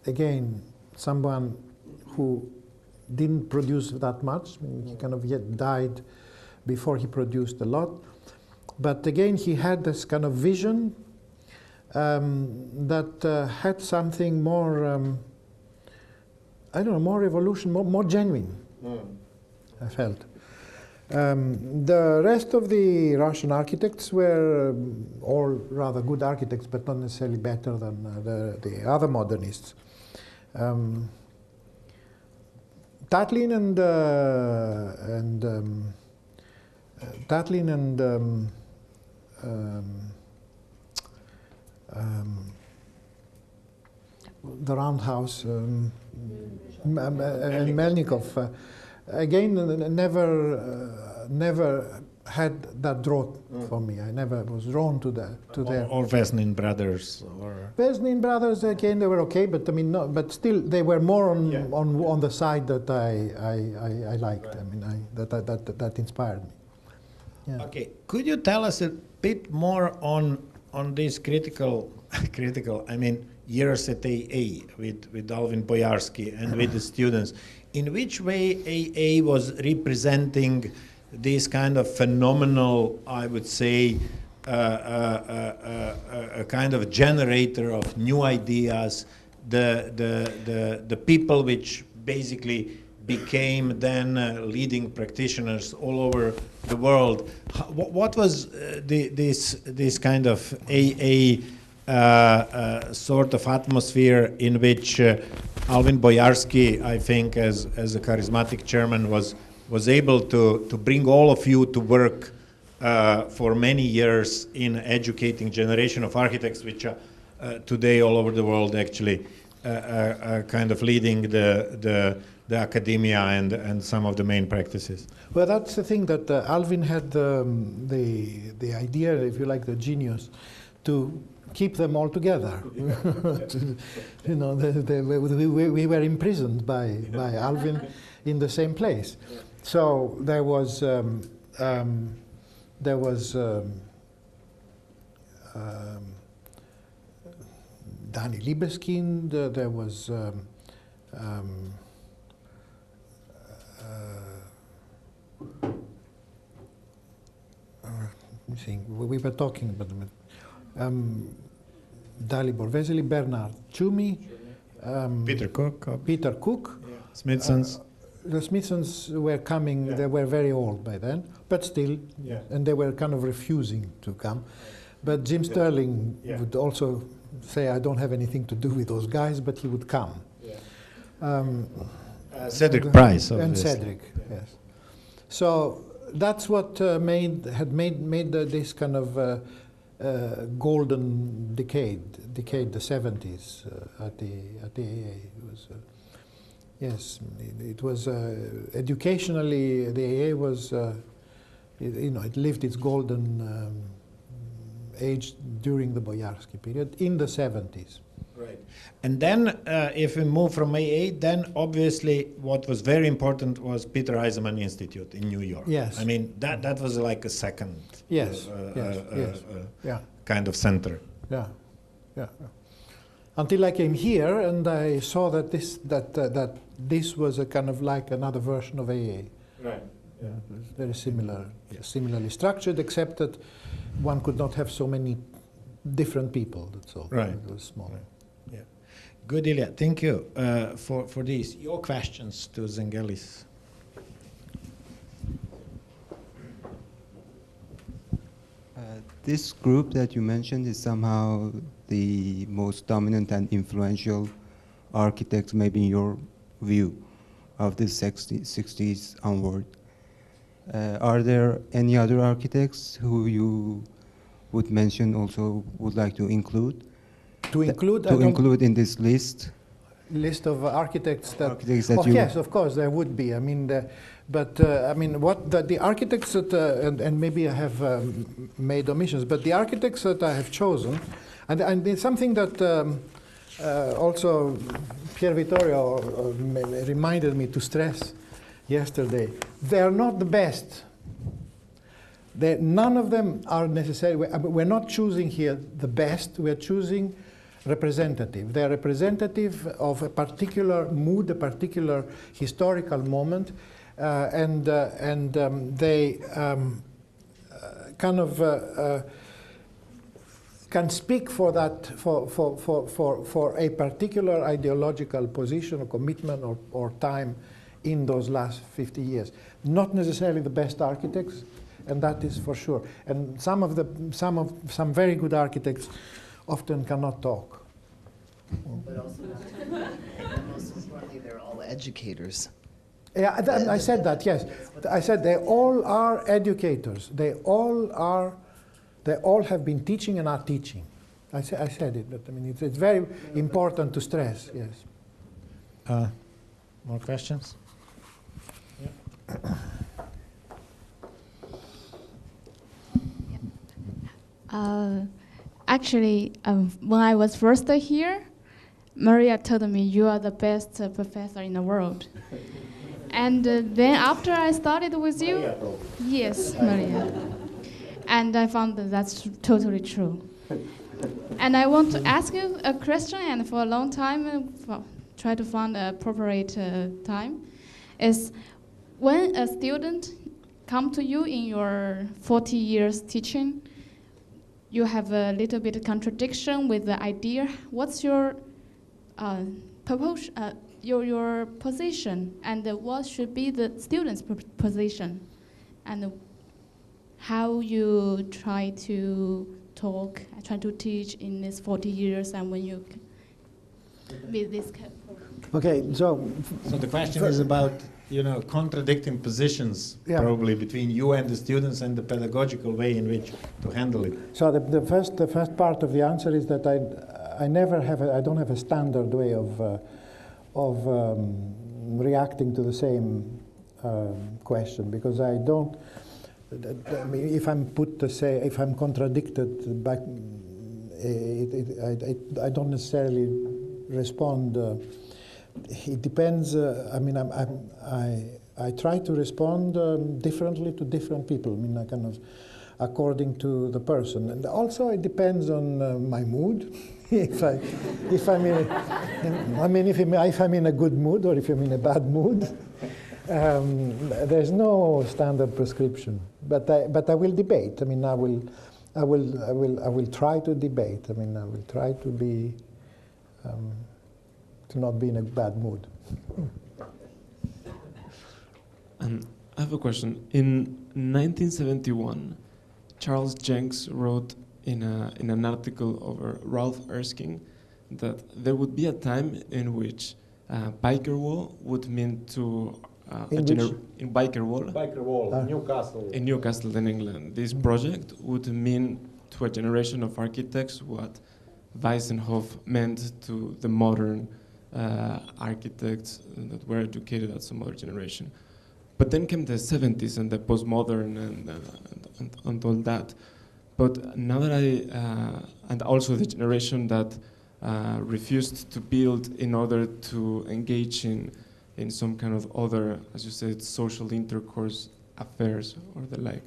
again someone who didn't produce that much. I mean, he kind of yet died before he produced a lot. But again, he had this kind of vision that had something more, I don't know, more revolution, more genuine, I felt. The rest of the Russian architects were all rather good architects, but not necessarily better than the other modernists. Tatlin and the Roundhouse and Melnikov again never had that draw for me. I never was drawn to their. Or Vesnin brothers, or Vesnin brothers again, they were okay, but I mean, no, but still they were more on the side that I liked. Right. I mean, that inspired me. Yeah. Okay, could you tell us a bit more on this critical, I mean, years at AA with Alvin Boyarsky and with the students? In which way AA was representing this kind of phenomenal, I would say, a kind of generator of new ideas, the people which basically became then leading practitioners all over the world? What was this kind of AA sort of atmosphere in which Alvin Boyarsky, I think, as a charismatic chairman, was able to bring all of you to work for many years in educating generation of architects, which are today all over the world actually kind of leading the academia and some of the main practices? Well, that's the thing, that Alvin had the idea, if you like, the genius, to keep them all together. You know, we were imprisoned by Alvin in the same place. So there was Danny Libeskind, there was think we were talking about them. Dalibor Vesely, Bernard Tschumi, Peter Cook. Peter Cook. Yeah. Smithsons. The Smithsons were coming, they were very old by then, but still, and they were kind of refusing to come. But Jim Sterling would also say, I don't have anything to do with those guys, but he would come. Cedric Price, obviously. And Cedric, yes. So that's what made this kind of golden decade, the 70s at the AA. It was, yes, it was educationally, the AA was, it lived its golden age during the Boyarsky period in the 70s. Right. And then if we move from AA, then obviously what was very important was Peter Eisenman Institute in New York. Yes. I mean, that was like a second kind of center. Yeah. Until I came here and I saw that this was a kind of like another version of AA. Right. Yeah. It was very similar, similarly structured, except that one could not have so many different people. That's all. Right. It was small. Right. Yeah. Good, Elia. Thank you for this. Your questions to Zenghelis. This group that you mentioned is somehow the most dominant and influential architects, maybe in your view, of the 60s onward. Are there any other architects who you would mention, also would like to include? To include? To include in this list? List of architects that... Architects that yes, of course, there would be. I mean, I mean, what the architects that, and maybe I have made omissions, but the architects that I have chosen, and it's something that also Pier Vittorio reminded me to stress yesterday. They are not the best. None of them are necessarily, we're not choosing here the best, we're choosing representative. They're representative of a particular mood, a particular historical moment, and they kind of can speak for that, for a particular ideological position or commitment or time in those last 50 years. Not necessarily the best architects, and that is for sure. And some very good architects often cannot talk. But also, most importantly, they're all educators. Yeah, I said that, yes. I said they all are educators. They all have been teaching and are teaching. I said it, but I mean, it's very important to stress, yes. More questions? Actually, when I was first here, Maria told me you are the best professor in the world. And then after I studied with you, yes, Maria. And I found that that's totally true. And I want to ask you a question, and for a long time, try to find a appropriate time, is when a student come to you in your 40 years teaching, you have a little bit of contradiction with the idea. What's your your position, and what should be the student's position, and how you try to talk, try to teach in these 40 years, and when you be this. Okay, so the question is about contradicting positions, probably between you and the students, and the pedagogical way in which to handle it. So the first part of the answer is that I don't have a standard way of reacting to the same question, because I don't. I mean, if I'm put to say, if I'm contradicted back, I don't necessarily respond. It depends. I mean, I try to respond differently to different people. I mean, I kind of according to the person, and also it depends on my mood. if I'm in a good mood or if I'm in a bad mood. There's no standard prescription, but I will debate. I mean, I will try to debate. I mean, I will try to be to not be in a bad mood. And I have a question. In 1971, Charles Jenks wrote in an article over Ralph Erskine that there would be a time in which biker wall would mean to in biker wall. Biker wall, Newcastle. In Newcastle, in England, this project would mean to a generation of architects what Weissenhof meant to the modern architects that were educated at some other generation. But then came the 70s and the postmodern and all that. But now that and also the generation that refused to build in order to engage in some kind of other, as you said, social intercourse affairs or the like.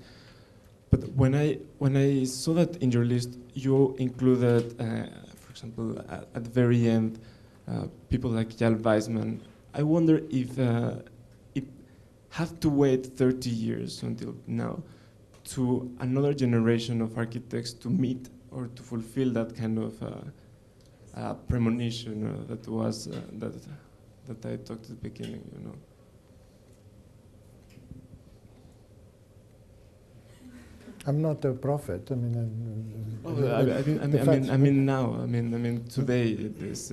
But when I saw that in your list, you included, for example, at the very end, people like Eyal Weizmann. I wonder if it have to wait 30 years until now to another generation of architects to meet or to fulfill that kind of premonition that was that I talked at the beginning, you know. I'm not a prophet. I mean, I mean now. I mean today. It is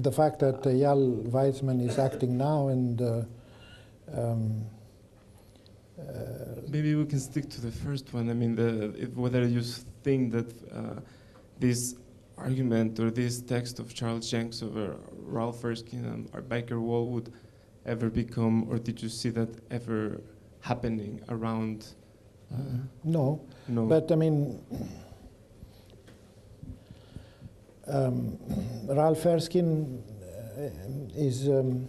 the fact that Eyal Weizmann is acting now, and maybe we can stick to the first one. I mean, whether you think that this argument or this text of Charles Jenks over Ralph Erskine and our biker wall would ever become, or did you see that ever happening around? No, but I mean, Ralph Erskine is and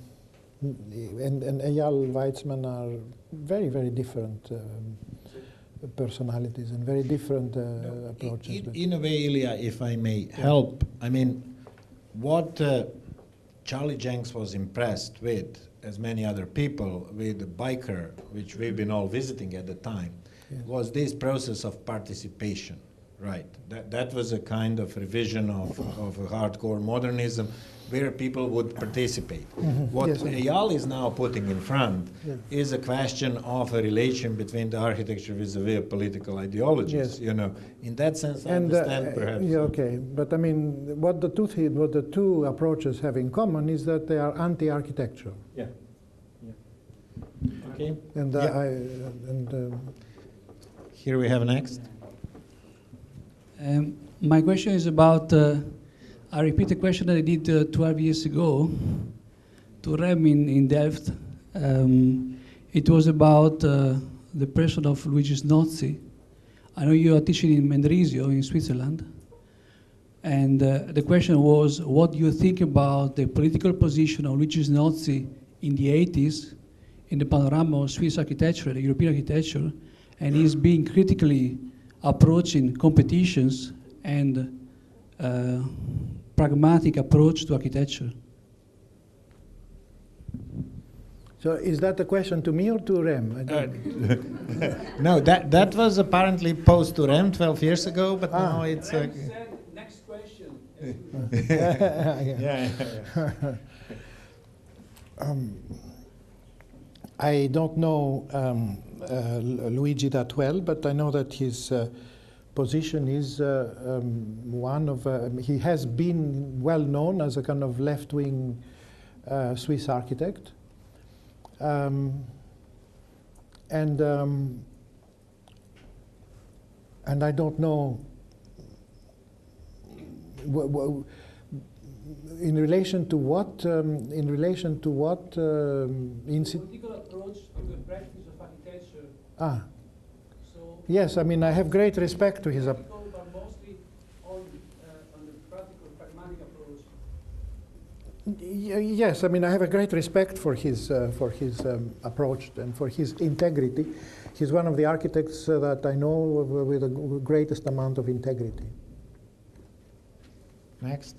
Eyal Weizmann are very, very different personalities and very different approaches. In a way, Elia, if I may help, I mean, what Charlie Jenks was impressed with, as many other people, with the biker, which we've been all visiting at the time, was this process of participation, right? That was a kind of revision of a hardcore modernism where people would participate. What Eyal is now putting in front is a question of a relation between the architecture vis-a-vis political ideologies. You know, in that sense, I understand perhaps. Yeah, okay, but I mean, what the two approaches have in common is that they are anti-architectural. Yeah. Okay. And here we have next. My question is about, I repeat a question that I did 12 years ago to Rem in Delft. It was about the person of Luigi Snozzi. I know you are teaching in Mendrisio in Switzerland. And the question was, what do you think about the political position of Luigi Snozzi in the 80s in the panorama of Swiss architecture, the European architecture, and he's being critically approaching competitions and pragmatic approach to architecture. so is that a question to me or to Rem? No, that was apparently posed to Rem 12 years ago, but now it's... Rem said, next question. I don't know Luigi that well, but I know that his position is one of... he has been well known as a kind of left-wing Swiss architect. And I don't know in relation to what Political approach to the practice of architecture. So yes, I mean, I have great respect to his but mostly on the practical pragmatic approach. Yes, I mean, I have a great respect for his approach and for his integrity. He's one of the architects that I know with the greatest amount of integrity. Next.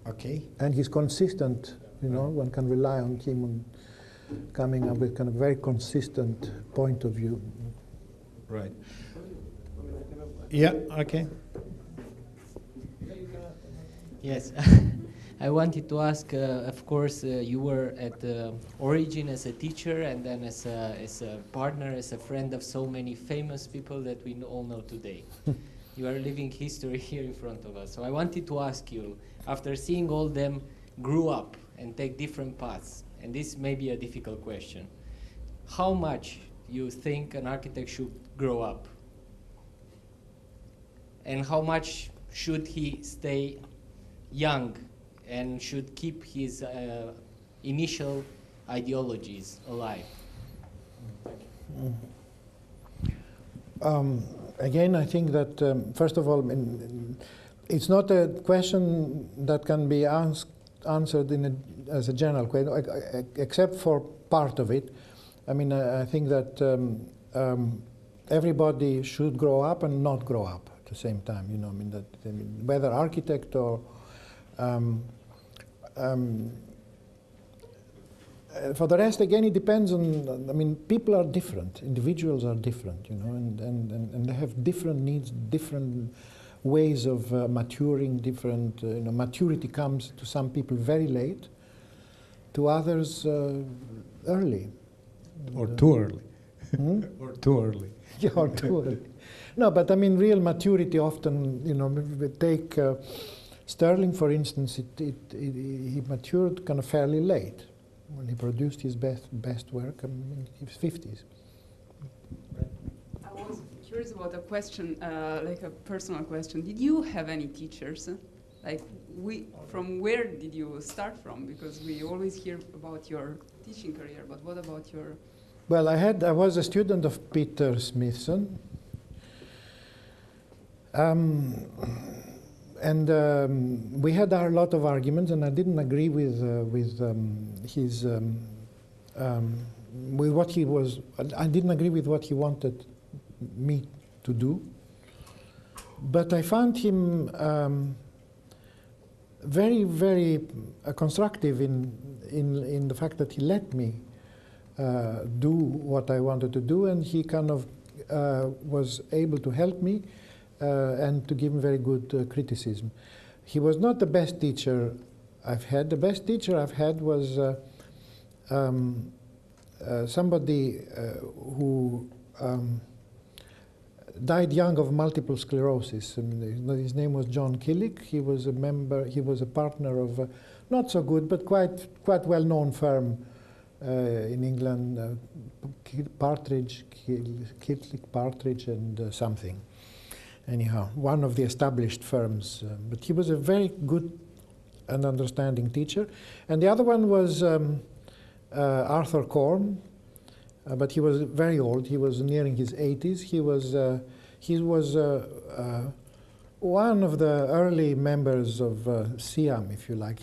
Okay. And he's consistent You know, one can rely on him on coming up with kind of very consistent point of view. Right. Yeah, okay. Yes. I wanted to ask, of course, you were at the origin as a teacher and then as a partner, as a friend of so many famous people that we all know today. You are living history here in front of us. So I wanted to ask you, after seeing all them grew up and take different paths, and this may be a difficult question, how much you think an architect should grow up? And how much should he stay young and should keep his initial ideologies alive? Again, I think that, first of all, it's not a question that can be answered as a general question, except for part of it. I mean, I think that everybody should grow up and not grow up at the same time. You know, I mean, whether architect or for the rest, again, it depends on, I mean, people are different, individuals are different, you know, and they have different needs, different ways of maturing, different, you know, maturity comes to some people very late, to others early. Or too early. Hmm? Or too early. Yeah, or too early. No, but I mean, real maturity often, you know, we take Sterling, for instance, he matured kind of fairly late. When he produced his best work, I mean, in his 50s. I was curious about a question, like a personal question. Did you have any teachers? Like, from where did you start from? Because we always hear about your teaching career, but what about your... Well, I was a student of Peter Smithson. And we had a lot of arguments, and I didn't agree with what he was. I didn't agree with what he wanted me to do. But I found him very, very constructive in the fact that he let me do what I wanted to do, and he kind of was able to help me. And to give him very good criticism. He was not the best teacher I've had. The best teacher I've had was somebody who died young of multiple sclerosis. And his name was John Killick. He was a member. He was a partner of a not so good but quite well-known firm in England, Partridge, Killick, Partridge, and something. Anyhow, one of the established firms. But he was a very good and understanding teacher. And the other one was Arthur Korn, but he was very old. He was nearing his 80s. He was one of the early members of Siam, if you like.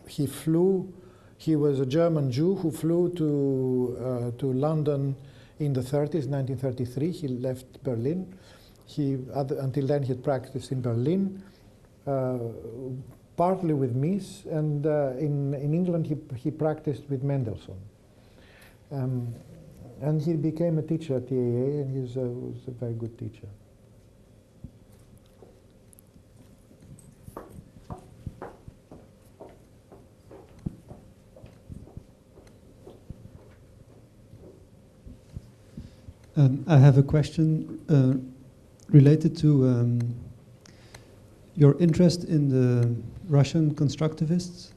He flew. He was a German Jew who flew to London in the 30s, 1933. He left Berlin. Until then, he had practiced in Berlin, partly with Mies, and in England he practiced with Mendelssohn. And he became a teacher at the AA, and he was a very good teacher. I have a question related to your interest in the Russian constructivists.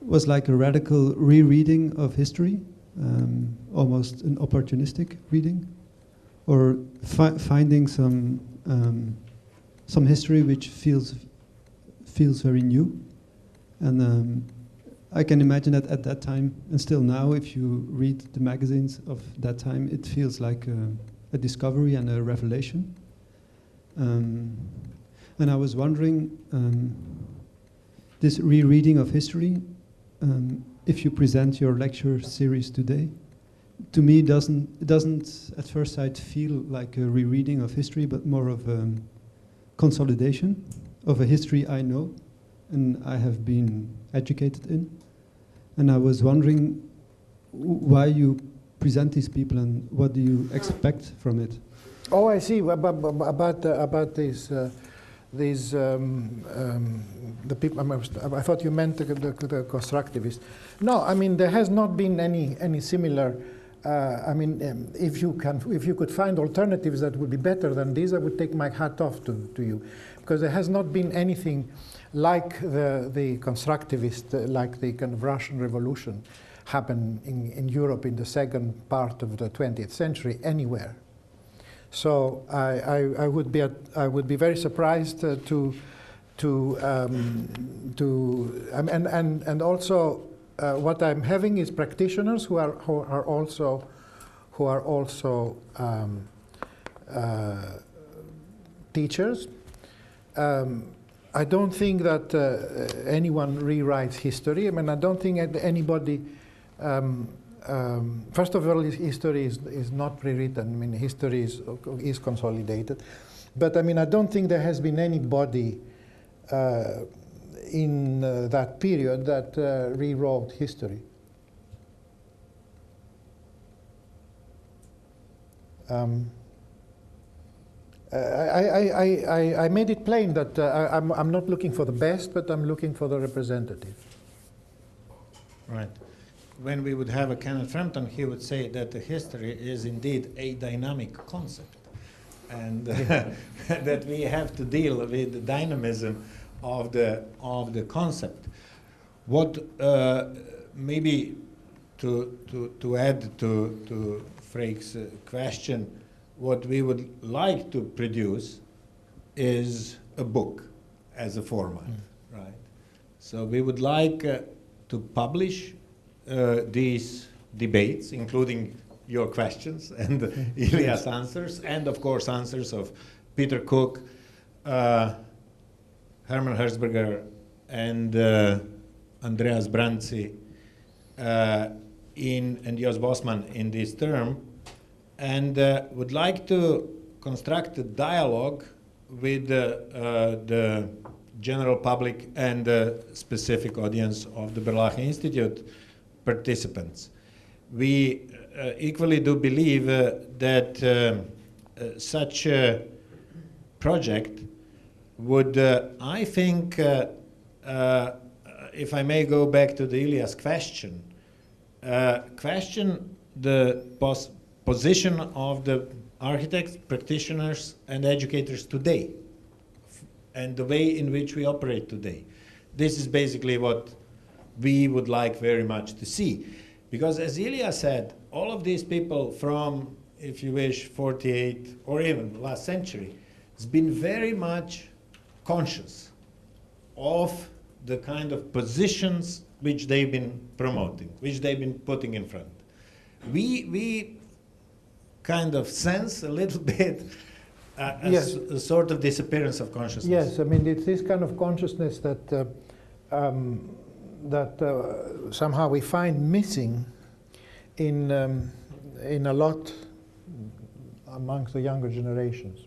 Was like a radical rereading of history, almost an opportunistic reading, or finding some history which feels very new, and I can imagine that at that time, and still now, if you read the magazines of that time, it feels like a discovery and a revelation. And I was wondering, this rereading of history, if you present your lecture series today, to me it doesn't at first sight feel like a rereading of history, but more of consolidation of a history I know and I have been educated in. And I was wondering why you present these people and what do you expect from it? Oh, I see. About these the people. I thought you meant the constructivists. No, I mean there has not been any similar. I mean, if you could find alternatives that would be better than these, I would take my hat off to you, because there has not been anything like the constructivist, like the kind of Russian Revolution, happen in Europe in the second part of the 20th century anywhere. So I would be very surprised and also what I'm having is practitioners who are also teachers. I don't think that anyone rewrites history. I mean, I don't think anybody. First of all, history is not rewritten. I mean, history is consolidated. But I mean, I don't think there has been anybody in that period that rewrote history. I made it plain that I'm not looking for the best, but I'm looking for the representative. Right. When we would have a Kenneth Frampton, he would say that the history is indeed a dynamic concept, and that we have to deal with the dynamism of the concept. What maybe to add to Freek's question, what we would like to produce is a book as a format, right? So we would like to publish these debates, including your questions and Elia's answers, and of course answers of Peter Cook, Hermann Herzberger, and Andreas Branzi, and Jos Bosman in this term, and would like to construct a dialogue with the general public and the specific audience of the Berlage Institute participants. We equally do believe that such a project would, I think, if I may go back to the Elia's question, question the position of the architects, practitioners, and educators today, and the way in which we operate today. This is basically what we would like very much to see. Because as Elia said, all of these people from, if you wish, 48 or even last century, has been very much conscious of the kind of positions which they've been promoting, which they've been putting in front. We kind of sense a little bit a sort of disappearance of consciousness. Yes, I mean, it's this kind of consciousness that somehow we find missing in a lot amongst the younger generations.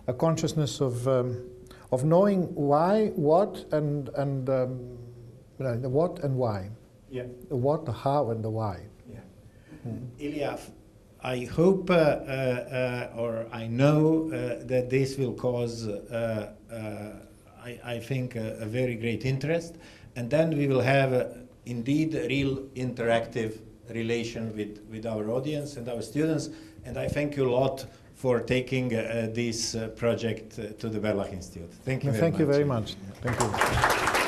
A consciousness of knowing why, what, and the what and why. Yeah. The what, the how, and the why. Yeah. Elia, I hope or I know that this will cause, I think, a very great interest, and then we will have indeed a real interactive relation with our audience and our students. And I thank you a lot for taking this project to the Berlage Institute. Thank you very much. Thank you very much. Thank you.